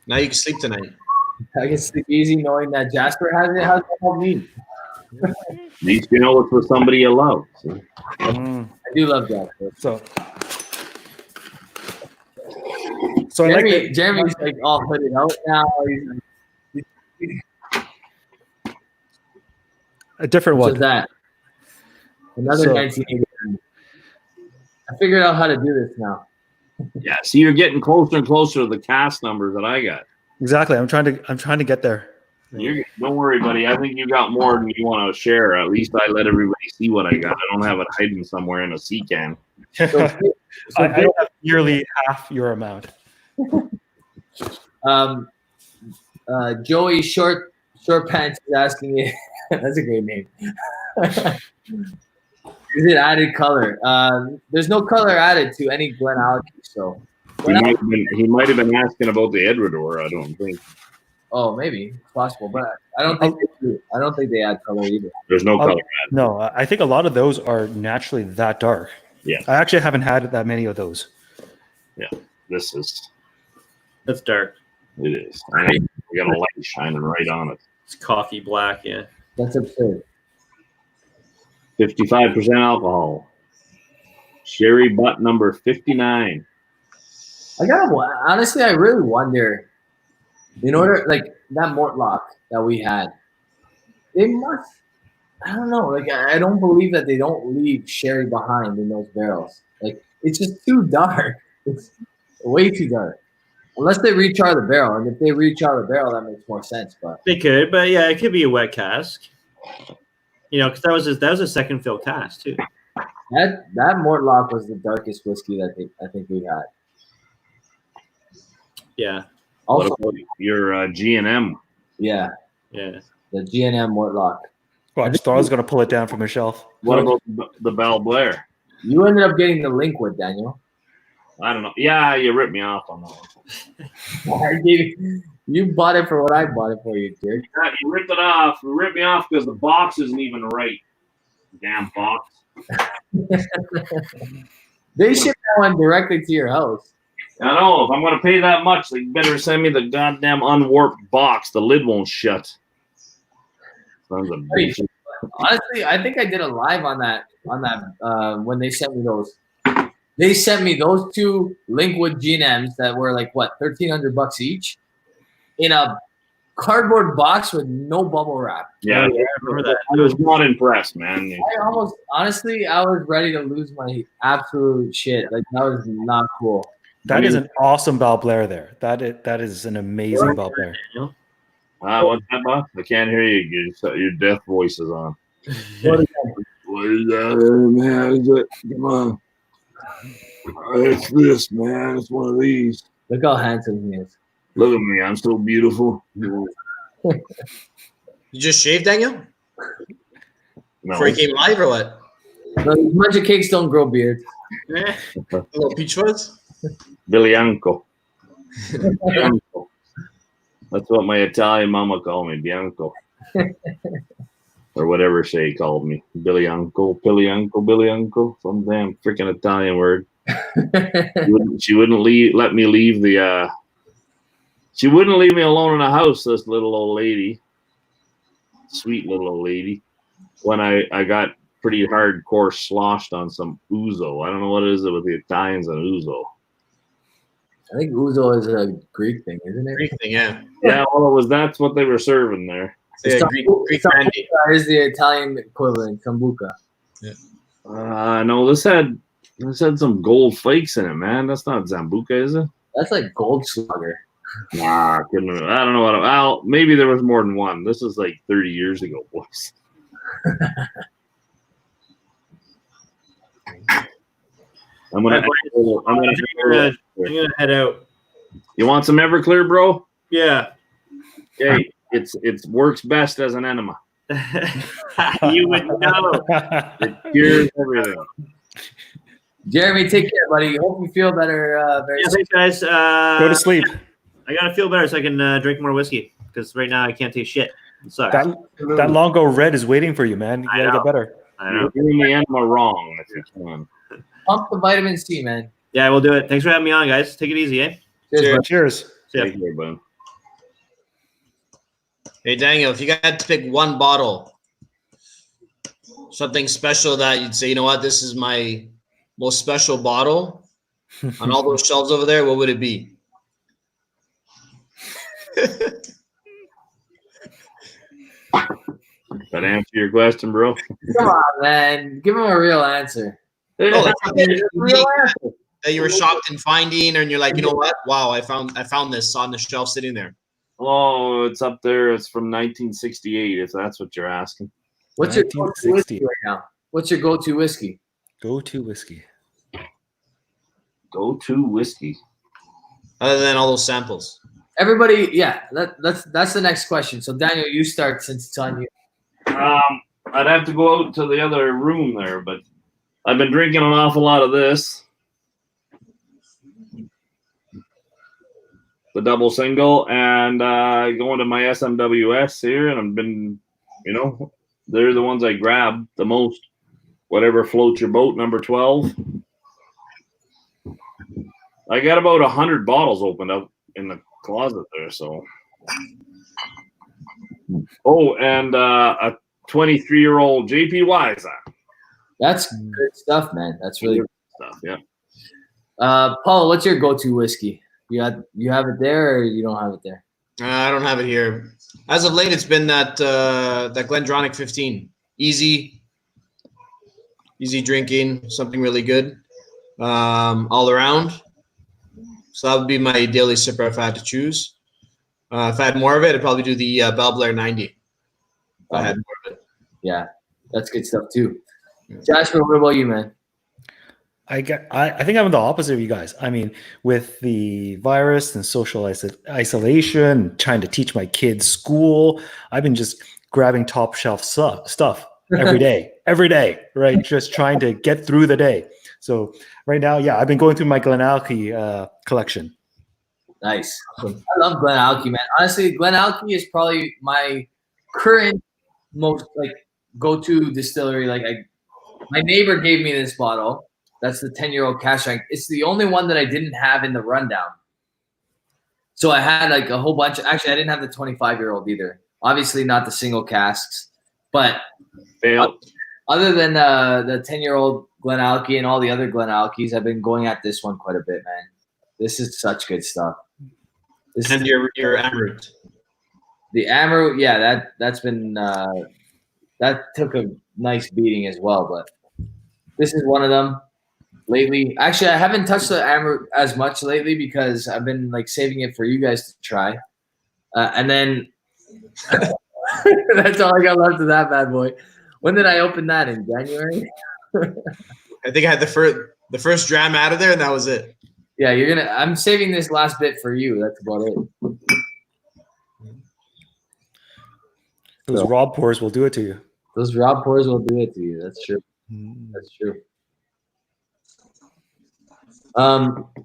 Now you can sleep tonight. I can sleep easy knowing that Jasper has it. How's that help me? At least you know it's for somebody you love. See? I do love Jasper. So So I like that. Jeremy's like all hooded out now. A different What's one. that? Another So- 1989. I figured out how to do this now. Yeah, see, you're getting closer and closer to the cast numbers that I got. Exactly. I'm trying to get there. Don't worry, buddy. I think you got more than you want to share. At least I let everybody see what I got. I don't have it hiding somewhere in a sea can. So, I don't have nearly half your amount. Joey Short Pants is asking me. That's a great name. Is it added color? There's no color added to any Glen Alky. So He might have been asking about the Edrador. I don't think. oh, maybe it's possible, but I don't think they do. I don't think they add color either. There's no color. No, I think a lot of those are naturally that dark. Yeah. I actually haven't had that many of those. This is. That's dark. It is. I mean, we got a light shining right on it. It's coffee black. Yeah. That's absurd. 55% alcohol. Sherry butt number 59. Honestly, I really wonder. In order, like that Mortlock that we had, they must. I don't know. Like I don't believe that they don't leave sherry behind in those barrels. Like it's just too dark. It's way too dark. Unless they rechar the barrel, and if they rechar the barrel, that makes more sense. But They could, but yeah, it could be a wet cask. You know, because that was a second fill cask too. that Mortlock was the darkest whiskey that I think we had. Yeah. What Also, about your G&M? yeah, Yeah. the GNM Mortlock. Well, I just thought I was going to pull it down from a shelf. What about the Belle Blair? You ended up getting the Linkwood, Daniel. I don't know. Yeah, you ripped me off on that one. You bought it for what I bought it for, you jerk. Yeah, you ripped it off. You ripped me off because the box isn't even right. Damn box. They ship that one directly to your house. I know. If I'm going to pay that much, they better send me the goddamn unwarped box. The lid won't shut. Sons of bitches. Honestly, I think I did a live on that when they sent me those. They sent me those two Linkwood GNMs that were like what $1,300 each in a cardboard box with no bubble wrap. Yeah, I remember that. I was not impressed, man. I was ready to lose my absolute shit. Like that was not cool. That is an awesome Belle Blair there. That is an amazing Belle Blair. What's that, Bob? I can't hear you. Your death voice is on. What is What is that, man? Is it? Come on. It's this, man. It's one of these. Look how handsome he is. Look at me. I'm so beautiful. You just shaved, Daniel? No. Before you came live or what? No, these bunch of cakes don't grow beards. A little peach fuzz? Bianco. Bianco. That's what my Italian mama called me, Bianco. Or whatever she called me. Bianco, Bianco, some damn freaking Italian word. She wouldn't let me leave the she wouldn't leave me alone in the house, this little old lady. Sweet little old lady. When I got pretty hardcore sloshed on some ouzo. I don't know what it is with the Italians and ouzo. I think ouzo is a Greek thing, isn't it? Greek thing, yeah. Yeah, well, that's what they were serving there. Yeah, Greek brandy. That is the Italian equivalent, sambuca. No, this had some gold flakes in it, man. That's not Zambuca, is it? That's like Goldschlager. Nah, I don't know what. Well, maybe there was more than one. This is like 30 years ago, boys. I'm gonna head out. You want some Everclear, bro? Yeah. Okay, it works best as an enema. You would know. It cures everything. Jeremy, take care, buddy. Hope you feel better very soon. Thanks, guys. Go to sleep. I gotta feel better so I can drink more whiskey because right now I can't taste shit. It sucks. That Longo Red is waiting for you, man. You gotta get better. I know. You're doing the enema wrong if you can. Pump the vitamin C, man. Yeah, we'll do it. Thanks for having me on, guys. Take it easy, eh? Cheers. See ya. Take care, bud. Hey, Daniel, if you got to pick one bottle, something special that you'd say, you know what, this is my most special bottle on all those shelves over there, what would it be? That answer your question, bro? Come on, man. Give him a real answer. No, like something It's a real answer. that you were shocked in finding, and you're like, you know what? Wow, I found this on the shelf sitting there. Oh, it's up there. It's from 1968, if that's what you're asking. What's your go-to whiskey right now? What's your go-to whiskey? Go-to whiskey. Go-to whiskey. Other than all those samples. Everybody, yeah, that's the next question. So Daniel, you start since it's on you. I'd have to go out to the other room there, but I've been drinking an awful lot of this. The double single, and going to my SMWS here, and I've been, they're the ones I grab the most. Whatever floats your boat, number 12. I got about 100 bottles opened up in the closet there, so. Oh, and a 23-year-old JP Wise. That's good stuff, man. That's really good stuff, yeah. Paul, what's your go-to whiskey? You have it there, or you don't have it there? I don't have it here. As of late, it's been that Glendronach 15. Easy drinking, something really good, all around. So that would be my daily sipper if I had to choose. If I had more of it, I'd probably do the Bell Blair 90. If I had more of it. Yeah, that's good stuff too. Jasper, what about you, man? I think I'm the opposite of you guys. I mean, with the virus and social isolation, trying to teach my kids school, I've been just grabbing top shelf stuff every day, right? Just trying to get through the day. So right now, yeah, I've been going through my Glenalky collection. Nice. Awesome. I love Glenalky, man. Honestly, Glenalky is probably my current most go-to distillery. My neighbor gave me this bottle. That's the 10-year-old cash strength. It's the only one that I didn't have in the rundown. So I had a whole bunch. Actually, I didn't have the 25-year-old either. Obviously not the single casks. But other than the 10-year-old Glenalky and all the other Glenalkys, I've been going at this one quite a bit, man. This is such good stuff. And your Amrut. The Amrut, yeah, that's been that took a nice beating as well. But this is one of them. Lately, actually, I haven't touched the Amrut as much lately because I've been saving it for you guys to try. And then that's all I got left of that bad boy. When did I open that? In January? I think I had the first dram out of there, and that was it. Yeah, I'm saving this last bit for you. That's about it. Those Rob pours will do it to you. Those Rob pours will do it to you. That's true. That's true.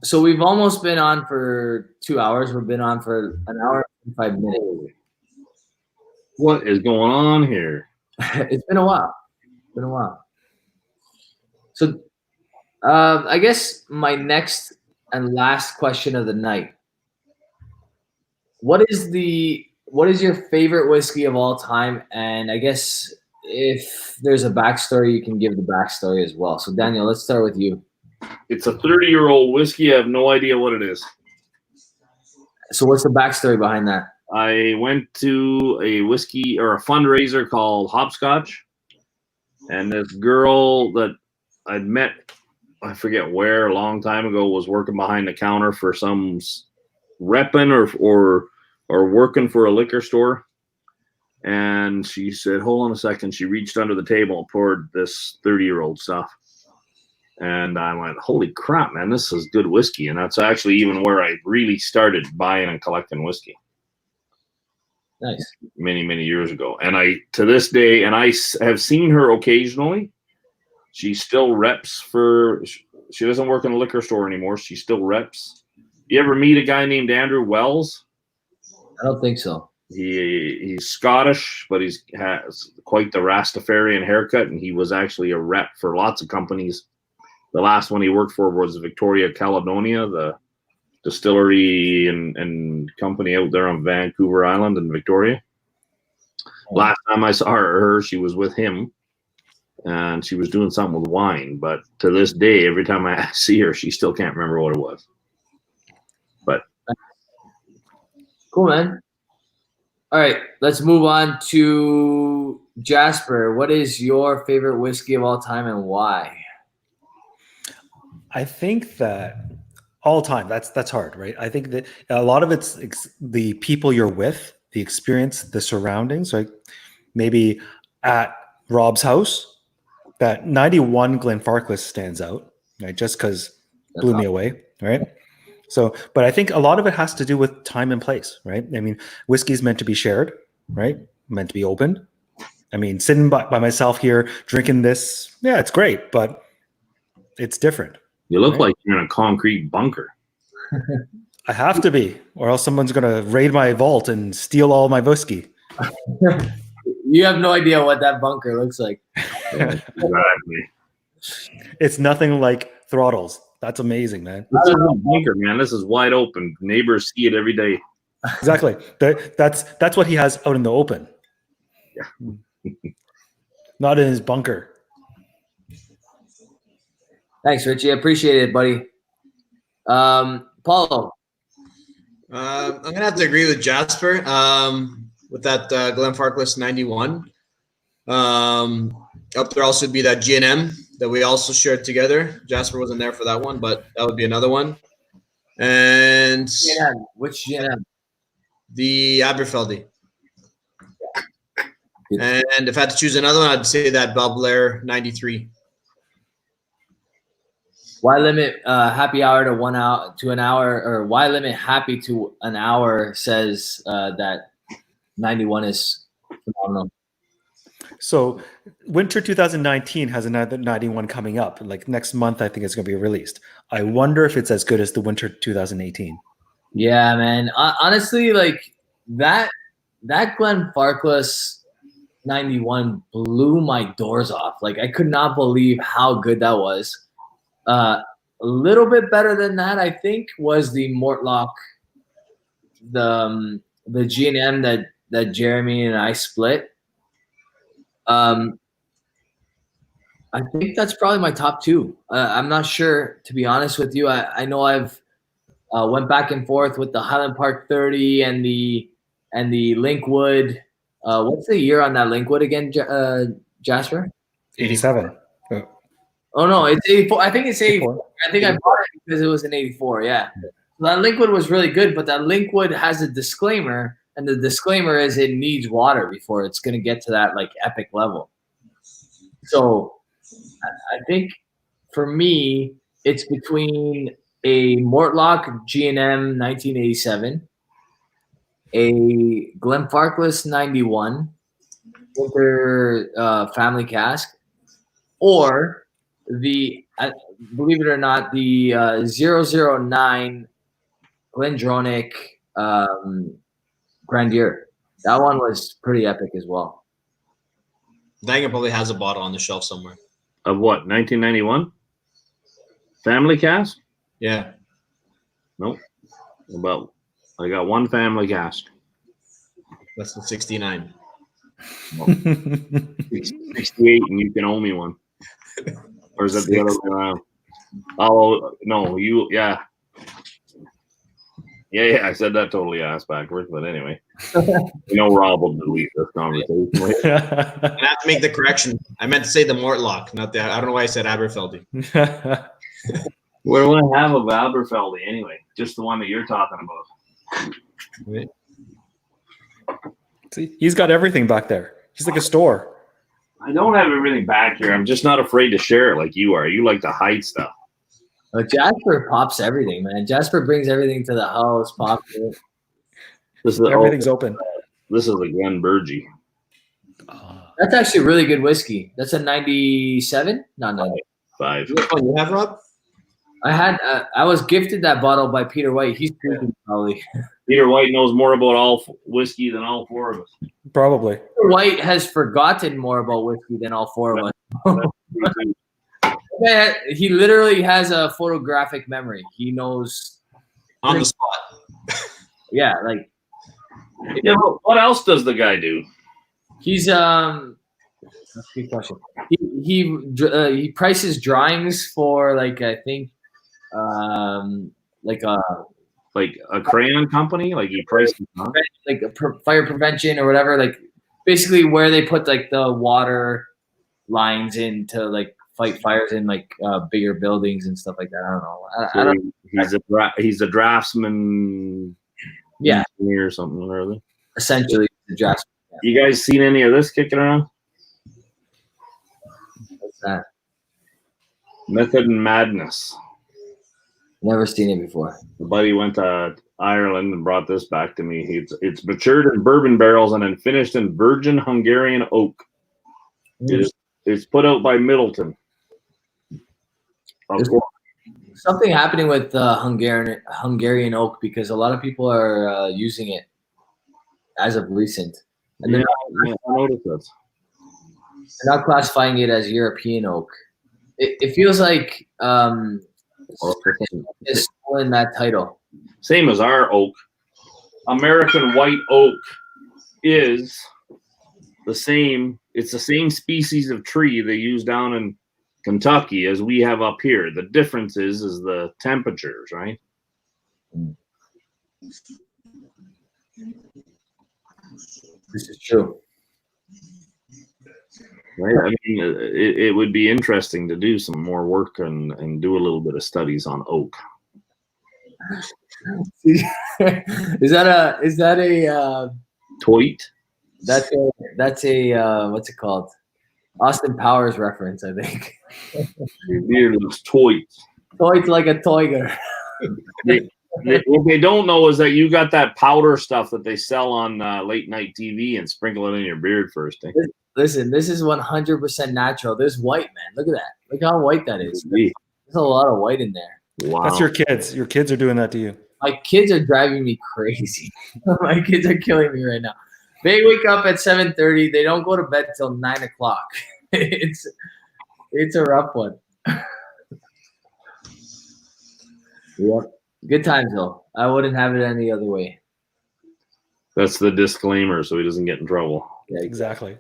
So we've almost been on for 2 hours. We've been on for an hour and 5 minutes. What is going on here? It's been a while. So I guess my next and last question of the night. What is your favorite whiskey of all time? And I guess if there's a backstory, you can give the backstory as well. So Daniel, let's start with you. It's a 30-year-old whiskey. I have no idea what it is. So what's the backstory behind that? I went to a whiskey or a fundraiser called Hopscotch, and this girl that I'd met, I forget where, a long time ago, was working behind the counter for some repping or working for a liquor store. And she said, "Hold on a second." She reached under the table and poured this 30-year-old stuff. And I went, "Holy crap, man, this is good whiskey." And that's actually even where I really started buying and collecting whiskey. Nice. Many, many years ago. And to this day, and I have seen her occasionally. She still reps she doesn't work in a liquor store anymore. She still reps. You ever meet a guy named Andrew Wells? I don't think so. He's Scottish, but he has quite the Rastafarian haircut, and he was actually a rep for lots of companies. The last one he worked for was Victoria Caledonia, the distillery and company out there on Vancouver Island in Victoria. Last time I saw her, she was with him, and she was doing something with wine. But to this day, every time I see her, she still can't remember what it was. But Cool, man. All right, let's move on to Jasper. What is your favorite whiskey of all time and why? I think that all time that's hard, right? I think that a lot of it's the people you're with, the experience, the surroundings. Like maybe at Rob's house, that 91 Glenfarclas stands out, right? Just because blew me away, right? So, but I think a lot of it has to do with time and place, right? I mean, whiskey is meant to be shared, right? Meant to be opened. I mean, sitting by myself here drinking this, yeah, it's great, but it's different. You look Right. like you're in a concrete bunker. I have to be, or else someone's going to raid my vault and steal all my whiskey. You have no idea what that bunker looks like. Exactly. It's nothing like Throttles. That's amazing, man. This is a bunker, man. This is wide open. Neighbors see it every day. Exactly. That's what he has out in the open. Yeah. Not in his bunker. Thanks, Richie. I appreciate it, buddy. Paulo. I'm gonna have to agree with Jasper with that Glenfarclas 91. Up there also would be that G&M that we also shared together. Jasper wasn't there for that one, but that would be another one. And GNM. Which GNM? the Aberfeldy. And if I had to choose another one, I'd say that Belblair 93. Why limit happy hour to 1 hour to an hour, or why limit happy to an hour? Says that 91 is phenomenal. So winter 2019 has another 91 coming up. Like next month, I think it's going to be released. I wonder if it's as good as the winter 2018. Yeah, man. Honestly, like that Glenfarclas 91 blew my doors off. Like I could not believe how good that was. A little bit better than that, I think, was the Mortlock, the G&M that Jeremy and I split. I think that's probably my top two. I'm not sure, to be honest with you. I know I've went back and forth with the Highland Park 30 and the Linkwood. What's the year on that Linkwood again, Jasper? 87. Oh no, it's 84. I think it's 84. I think I bought it because it was an 84. Yeah, so that Linkwood was really good, but that Linkwood has a disclaimer, and the disclaimer is it needs water before it's going to get to that like epic level. So I think for me, it's between a Mortlock G&M 1987, a Glenfarclas 91 winter family cask, or the believe it or not, the 009 Glendronach Grandier. That one was pretty epic as well. Danga probably has a bottle on the shelf somewhere. Of what? 1991? Family cask? Yeah. Nope. I got one family cask. That's the 69. 68, and you can owe me one. Or is that the other way around? Oh no, yeah. I said that totally ass backwards, but anyway. Rob will delete this conversation. I have to make the correction. I meant to say the Mortlock, not the. I don't know why I said Aberfeldy. What do I have of Aberfeldy anyway? Just the one that you're talking about. See, he's got everything back there. He's like a store. I don't have everything back here. I'm just not afraid to share it like you are. You like to hide stuff. Jasper pops everything, man. Jasper brings everything to the house, pops it. Everything's open. This is a Glen Burgie. That's actually really good whiskey. That's a 97? Not 95. Which one you have, Rob? I was gifted that bottle by Peter White. He's drinking probably. Peter White knows more about all whiskey than all four of us. Probably. Peter White has forgotten more about whiskey than all four of us. Man, he literally has a photographic memory. He knows on the spot. Yeah, like. Yeah, what else does the guy do? He's that's a good question. He prices drawings for like I think like like a crayon company? Like he priced it, huh? Like fire prevention or whatever. Like basically where they put like the water lines in to like fight fires in like bigger buildings and stuff like that. I don't know. I don't. He's a draftsman. Yeah, engineer or something or other. Essentially, the draft. You guys seen any of this kicking around? What's that? Method and Madness. Never seen it before. A buddy went to Ireland and brought this back to me. It's matured in bourbon barrels and then finished in virgin Hungarian oak. It's put out by Middleton. There's something happening with Hungarian oak because a lot of people are using it as of recent. And I noticed that. They're not classifying it as European oak. It feels like it's stolen that title. Same as our oak. American white oak is the same. It's the same species of tree they use down in Kentucky as we have up here. The difference is the temperatures, right? This is true. Right. I mean, it would be interesting to do some more work and do a little bit of studies on oak. Is that a Toit? That's a what's it called? Austin Powers reference, I think. Your beard looks toit. Toit like a toiger. What they don't know is that you got that powder stuff that they sell on late night TV and sprinkle it in your beard first. Eh? Listen, this is 100% natural. There's white, man. Look at that. Look how white that is. There's a lot of white in there. Wow. That's your kids. Your kids are doing that to you. My kids are driving me crazy. My kids are killing me right now. They wake up at 7:30. They don't go to bed till 9 o'clock. It's a rough one. Yep. Good times though. I wouldn't have it any other way. That's the disclaimer, so he doesn't get in trouble. Yeah, exactly.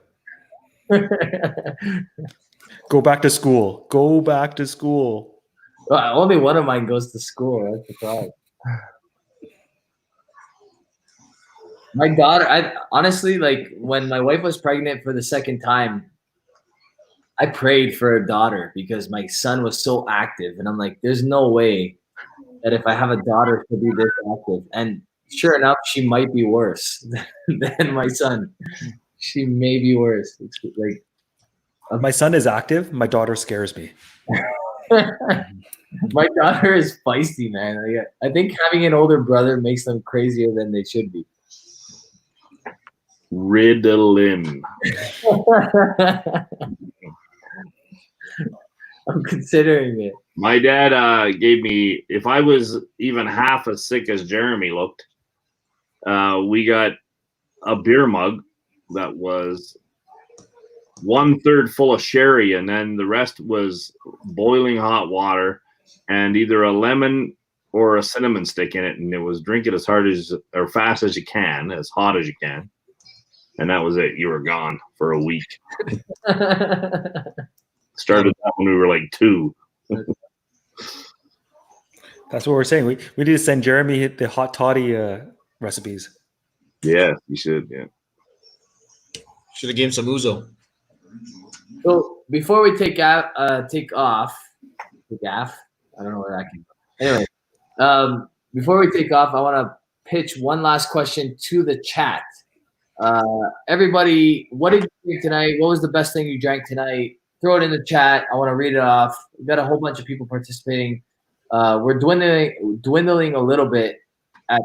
Go back to school. Go back to school. Well, only one of mine goes to school. That's the problem. My daughter, I honestly, like when my wife was pregnant for the second time, I prayed for a daughter because my son was so active. And I'm like, there's no way that if I have a daughter, she'll be this active. And sure enough, she might be worse than my son. She may be worse. It's like my son is active. My daughter scares me. My daughter is feisty, man. Like, I think having an older brother makes them crazier than they should be. Ritalin. I'm considering it. My dad gave me, if I was even half as sick as Jeremy looked, we got a beer mug that was 1/3 full of sherry, and then the rest was boiling hot water and either a lemon or a cinnamon stick in it, and it was drink it as hard as or fast as you can, as hot as you can. And that was it. You were gone for a week. Started that when we were like 2. That's what we're saying. We need to send Jeremy the hot toddy recipes. Yeah, you should. Yeah. Should have gave him some ouzo. So before we take off, I don't know where that came from. Anyway, before we take off, I want to pitch one last question to the chat. Everybody, what did you drink tonight? What was the best thing you drank tonight? Throw it in the chat. I want to read it off. We've got a whole bunch of people participating. We're dwindling a little bit at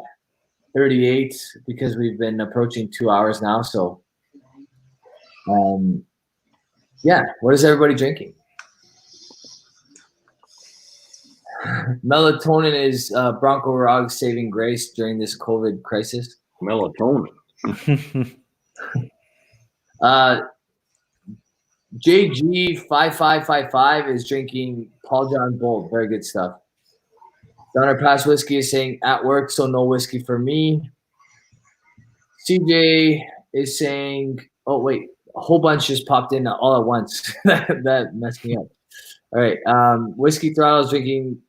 38 because we've been approaching 2 hours now. So, yeah, what is everybody drinking? Melatonin is Bronco Rog's saving grace during this COVID crisis. Melatonin. JG5555 is drinking Paul John Bold. Very good stuff. Donner Pass Whiskey is saying at work, so no whiskey for me. CJ is saying, oh, wait, a whole bunch just popped in all at once. That messed me up. All right. Whiskey Throttle is drinking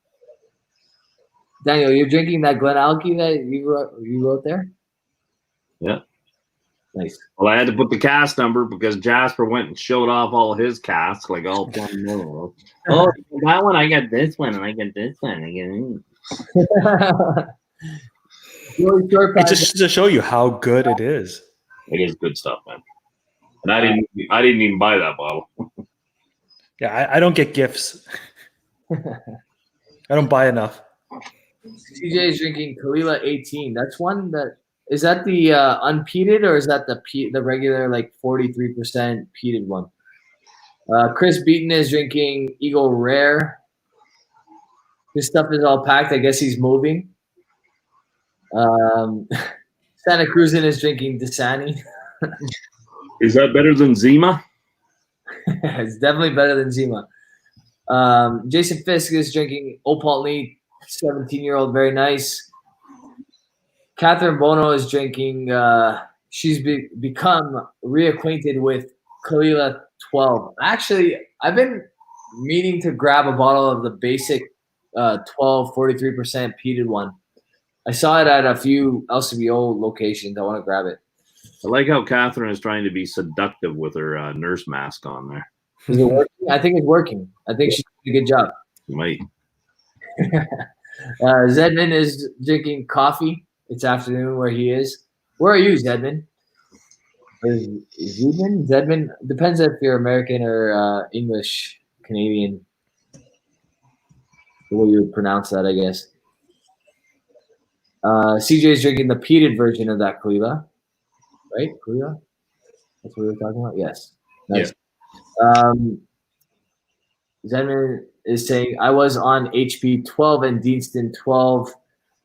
Daniel, you're drinking that Glenalky that you wrote there? Yeah. Nice. Well, I had to put the cast number because Jasper went and showed off all his casks, like all 20 mil. Oh, that one, I got this one, and I got this one. It's just to show you how good it is. It is good stuff, man. And I didn't even buy that bottle. Yeah, I don't get gifts. I don't buy enough. CJ is drinking Kalila 18. That's one that is that the unpeated or is that the regular like 43% peated one? Chris Beaton is drinking Eagle Rare. His stuff is all packed. I guess he's moving. Santa Cruzan is drinking Dasani. Is that better than Zima? It's definitely better than Zima. Jason Fisk is drinking Opalny, 17-year-old, very nice. Catherine Bono is drinking. She's become reacquainted with Kalila 12. Actually, I've been meaning to grab a bottle of the basic 12, 43% peated one. I saw it at a few LCBO locations. I want to grab it. I like how Catherine is trying to be seductive with her nurse mask on there. Is it working? I think it's working. I think she's doing a good job. You might. Zedman is drinking coffee. It's afternoon where he is. Where are you, Zedman? Zedman? Zedman? Depends if you're American or English, Canadian. The way you would pronounce that, I guess. CJ is drinking the peated version of that Kalila. Right? Kalila? That's what we were talking about? Yes. Nice. Yeah. Zedman is saying, I was on HP 12 and Deanston 12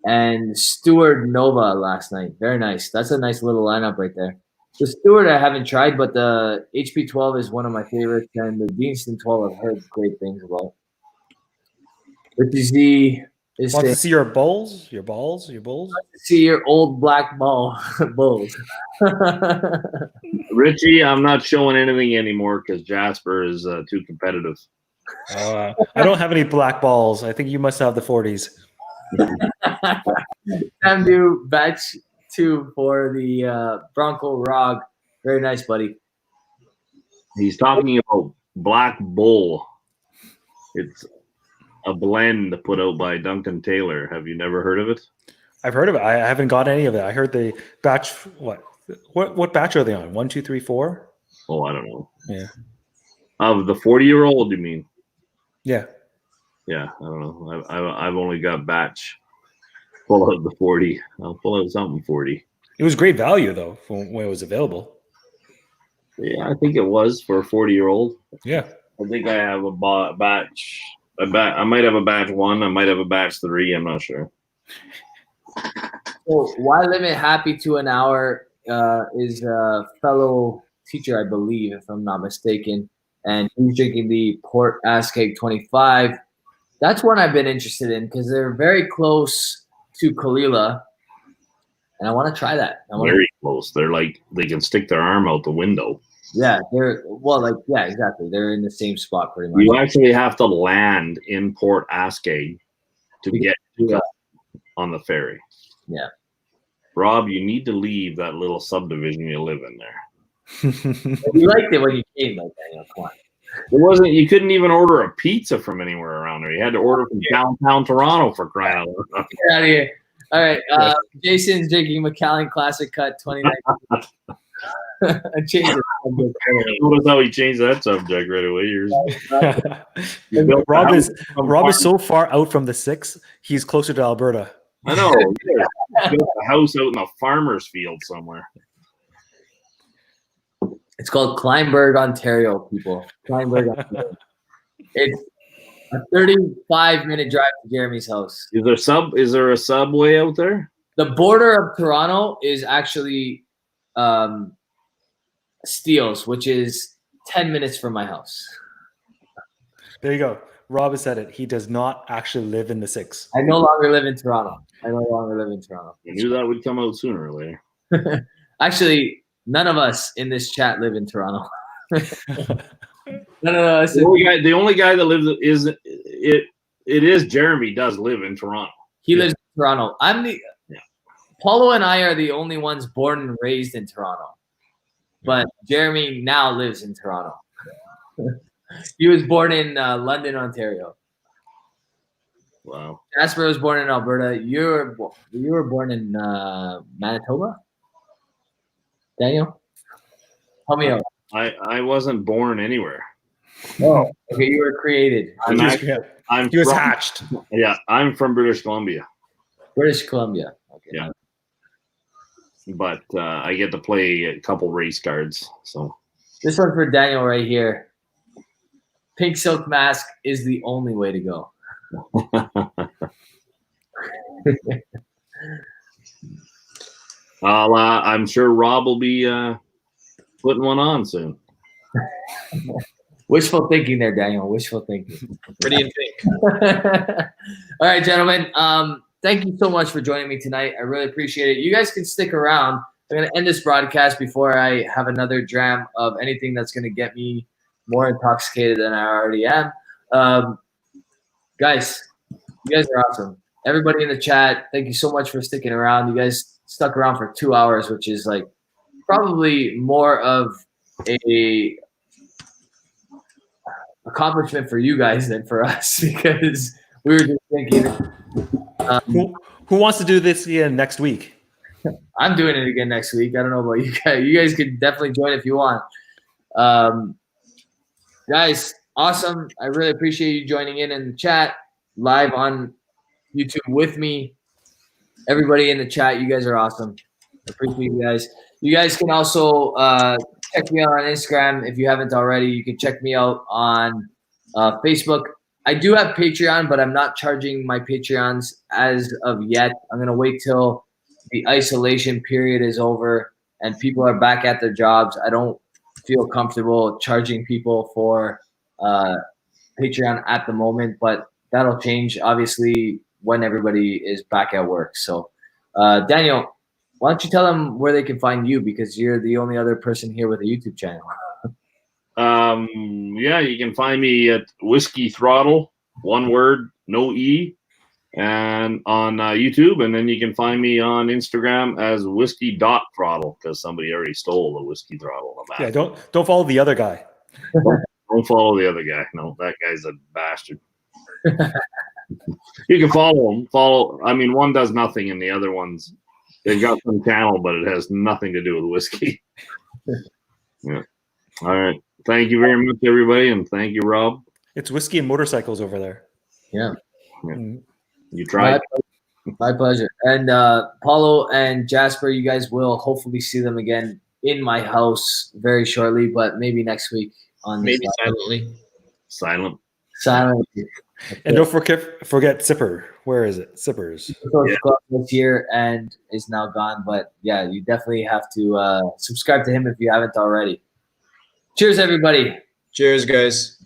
and Stewart Nova last night. Very nice. That's a nice little lineup right there. The Stewart I haven't tried, but the HP 12 is one of my favorites, and the Deanston 12 I've heard great things about. Richie Z is Want saying, to see your balls? Your balls? Your bulls? see your old black bulls. Richie, I'm not showing anything anymore because Jasper is too competitive. I don't have any black balls. I think you must have the 40s. Sam do batch 2 for the Bronco Rog. Very nice, buddy. He's talking about Black Bull. It's a blend put out by Duncan Taylor. Have you never heard of it? I've heard of it. I haven't got any of it. I heard the batch. What batch are they on? 1, 2, 3, 4? Oh, I don't know. Yeah. Of the 40-year-old, you mean? Yeah. Yeah, I don't know. I've only got batch. Pull out the 40. I'll pull out something 40. It was great value though when it was available. Yeah, I think it was for a 40-year-old. Yeah. I think I have a batch. I might have a batch 1. I might have a batch 3. I'm not sure. So why limit happy to an hour is a fellow teacher, I believe, if I'm not mistaken. And he's drinking the Port Askeg 25. That's one I've been interested in because they're very close to Kalila. And I want to try that. Very close. They're like, they can stick their arm out the window. Yeah, exactly. They're in the same spot pretty much. You actually have to land in Port Askeg to get on the ferry. Yeah. Rob, you need to leave that little subdivision you live in there. You liked it when you came, like Daniel. Come on. It wasn't. You couldn't even order a pizza from anywhere around there. You had to order from downtown Toronto for crying out loud. Get out of here. All right. Jason's drinking Macallan Classic Cut 2019. I changed it. Notice how he changed that subject right away. Rob is so far out from the 6. He's closer to Alberta. I know. He built a house out in a farmer's field somewhere. It's called Kleinburg, Ontario, people. Kleinburg, Ontario. It's a 35-minute drive to Jeremy's house. Is there a subway out there? The border of Toronto is actually Steeles, which is 10 minutes from my house. There you go. Rob has said it. He does not actually live in the 6. I no longer live in Toronto. I knew that would come out sooner or later. Actually, none of us in this chat live in Toronto. None of us. The only guy that lives is Jeremy does live in Toronto. He lives in Toronto. Paulo and I are the only ones born and raised in Toronto. But Jeremy now lives in Toronto. He was born in London, Ontario. Wow. Jasper was born in Alberta. You were born in Manitoba? Daniel? Help me out. I wasn't born anywhere. Oh, okay. You were created. He was hatched. Yeah, I'm from British Columbia. British Columbia. Okay. Yeah. But I get to play a couple race cards. So this one's for Daniel right here. Pink silk mask is the only way to go. I'm sure Rob will be putting one on soon. Wishful thinking there, Daniel. Wishful thinking. What do you think? All right, gentlemen. Thank you so much for joining me tonight. I really appreciate it. You guys can stick around. I'm going to end this broadcast before I have another dram of anything that's going to get me more intoxicated than I already am. Guys, you guys are awesome. Everybody in the chat, thank you so much for sticking around. You guys stuck around for 2 hours, which is like probably more of a accomplishment for you guys than for us because we were just thinking. Who wants to do this again next week? I'm doing it again next week. I don't know about you guys. You guys can definitely join if you want. Guys, awesome. I really appreciate you joining in the chat live on YouTube with me. Everybody in the chat, you guys are awesome. I appreciate you guys. You guys can also check me out on Instagram if you haven't already. You can check me out on Facebook. I do have Patreon, but I'm not charging my Patreons as of yet. I'm going to wait till the isolation period is over and people are back at their jobs. I don't feel comfortable charging people for Patreon at the moment, but that'll change obviously when everybody is back at work. So Daniel, why don't you tell them where they can find you because you're the only other person here with a YouTube channel. Yeah, you can find me at Whiskey Throttle, one word, no E, and on YouTube, and then you can find me on Instagram as whiskey.throttle because somebody already stole the Whiskey Throttle. Yeah, don't follow the other guy. Don't follow the other guy. No, that guy's a bastard. You can follow him. I mean, one does nothing, and the other one's they've got some channel, but it has nothing to do with whiskey. Yeah. All right. Thank you very much, everybody, and thank you, Rob. It's whiskey and motorcycles over there. Yeah. You tried. My pleasure. And Paulo and Jasper, you guys will hopefully see them again in my house very shortly, but maybe next week on Maybe silently. Silently. And don't forget Sipper. Where is it? Sippers. This year and is now gone, but yeah, you definitely have to subscribe to him if you haven't already. Cheers, everybody. Cheers, guys.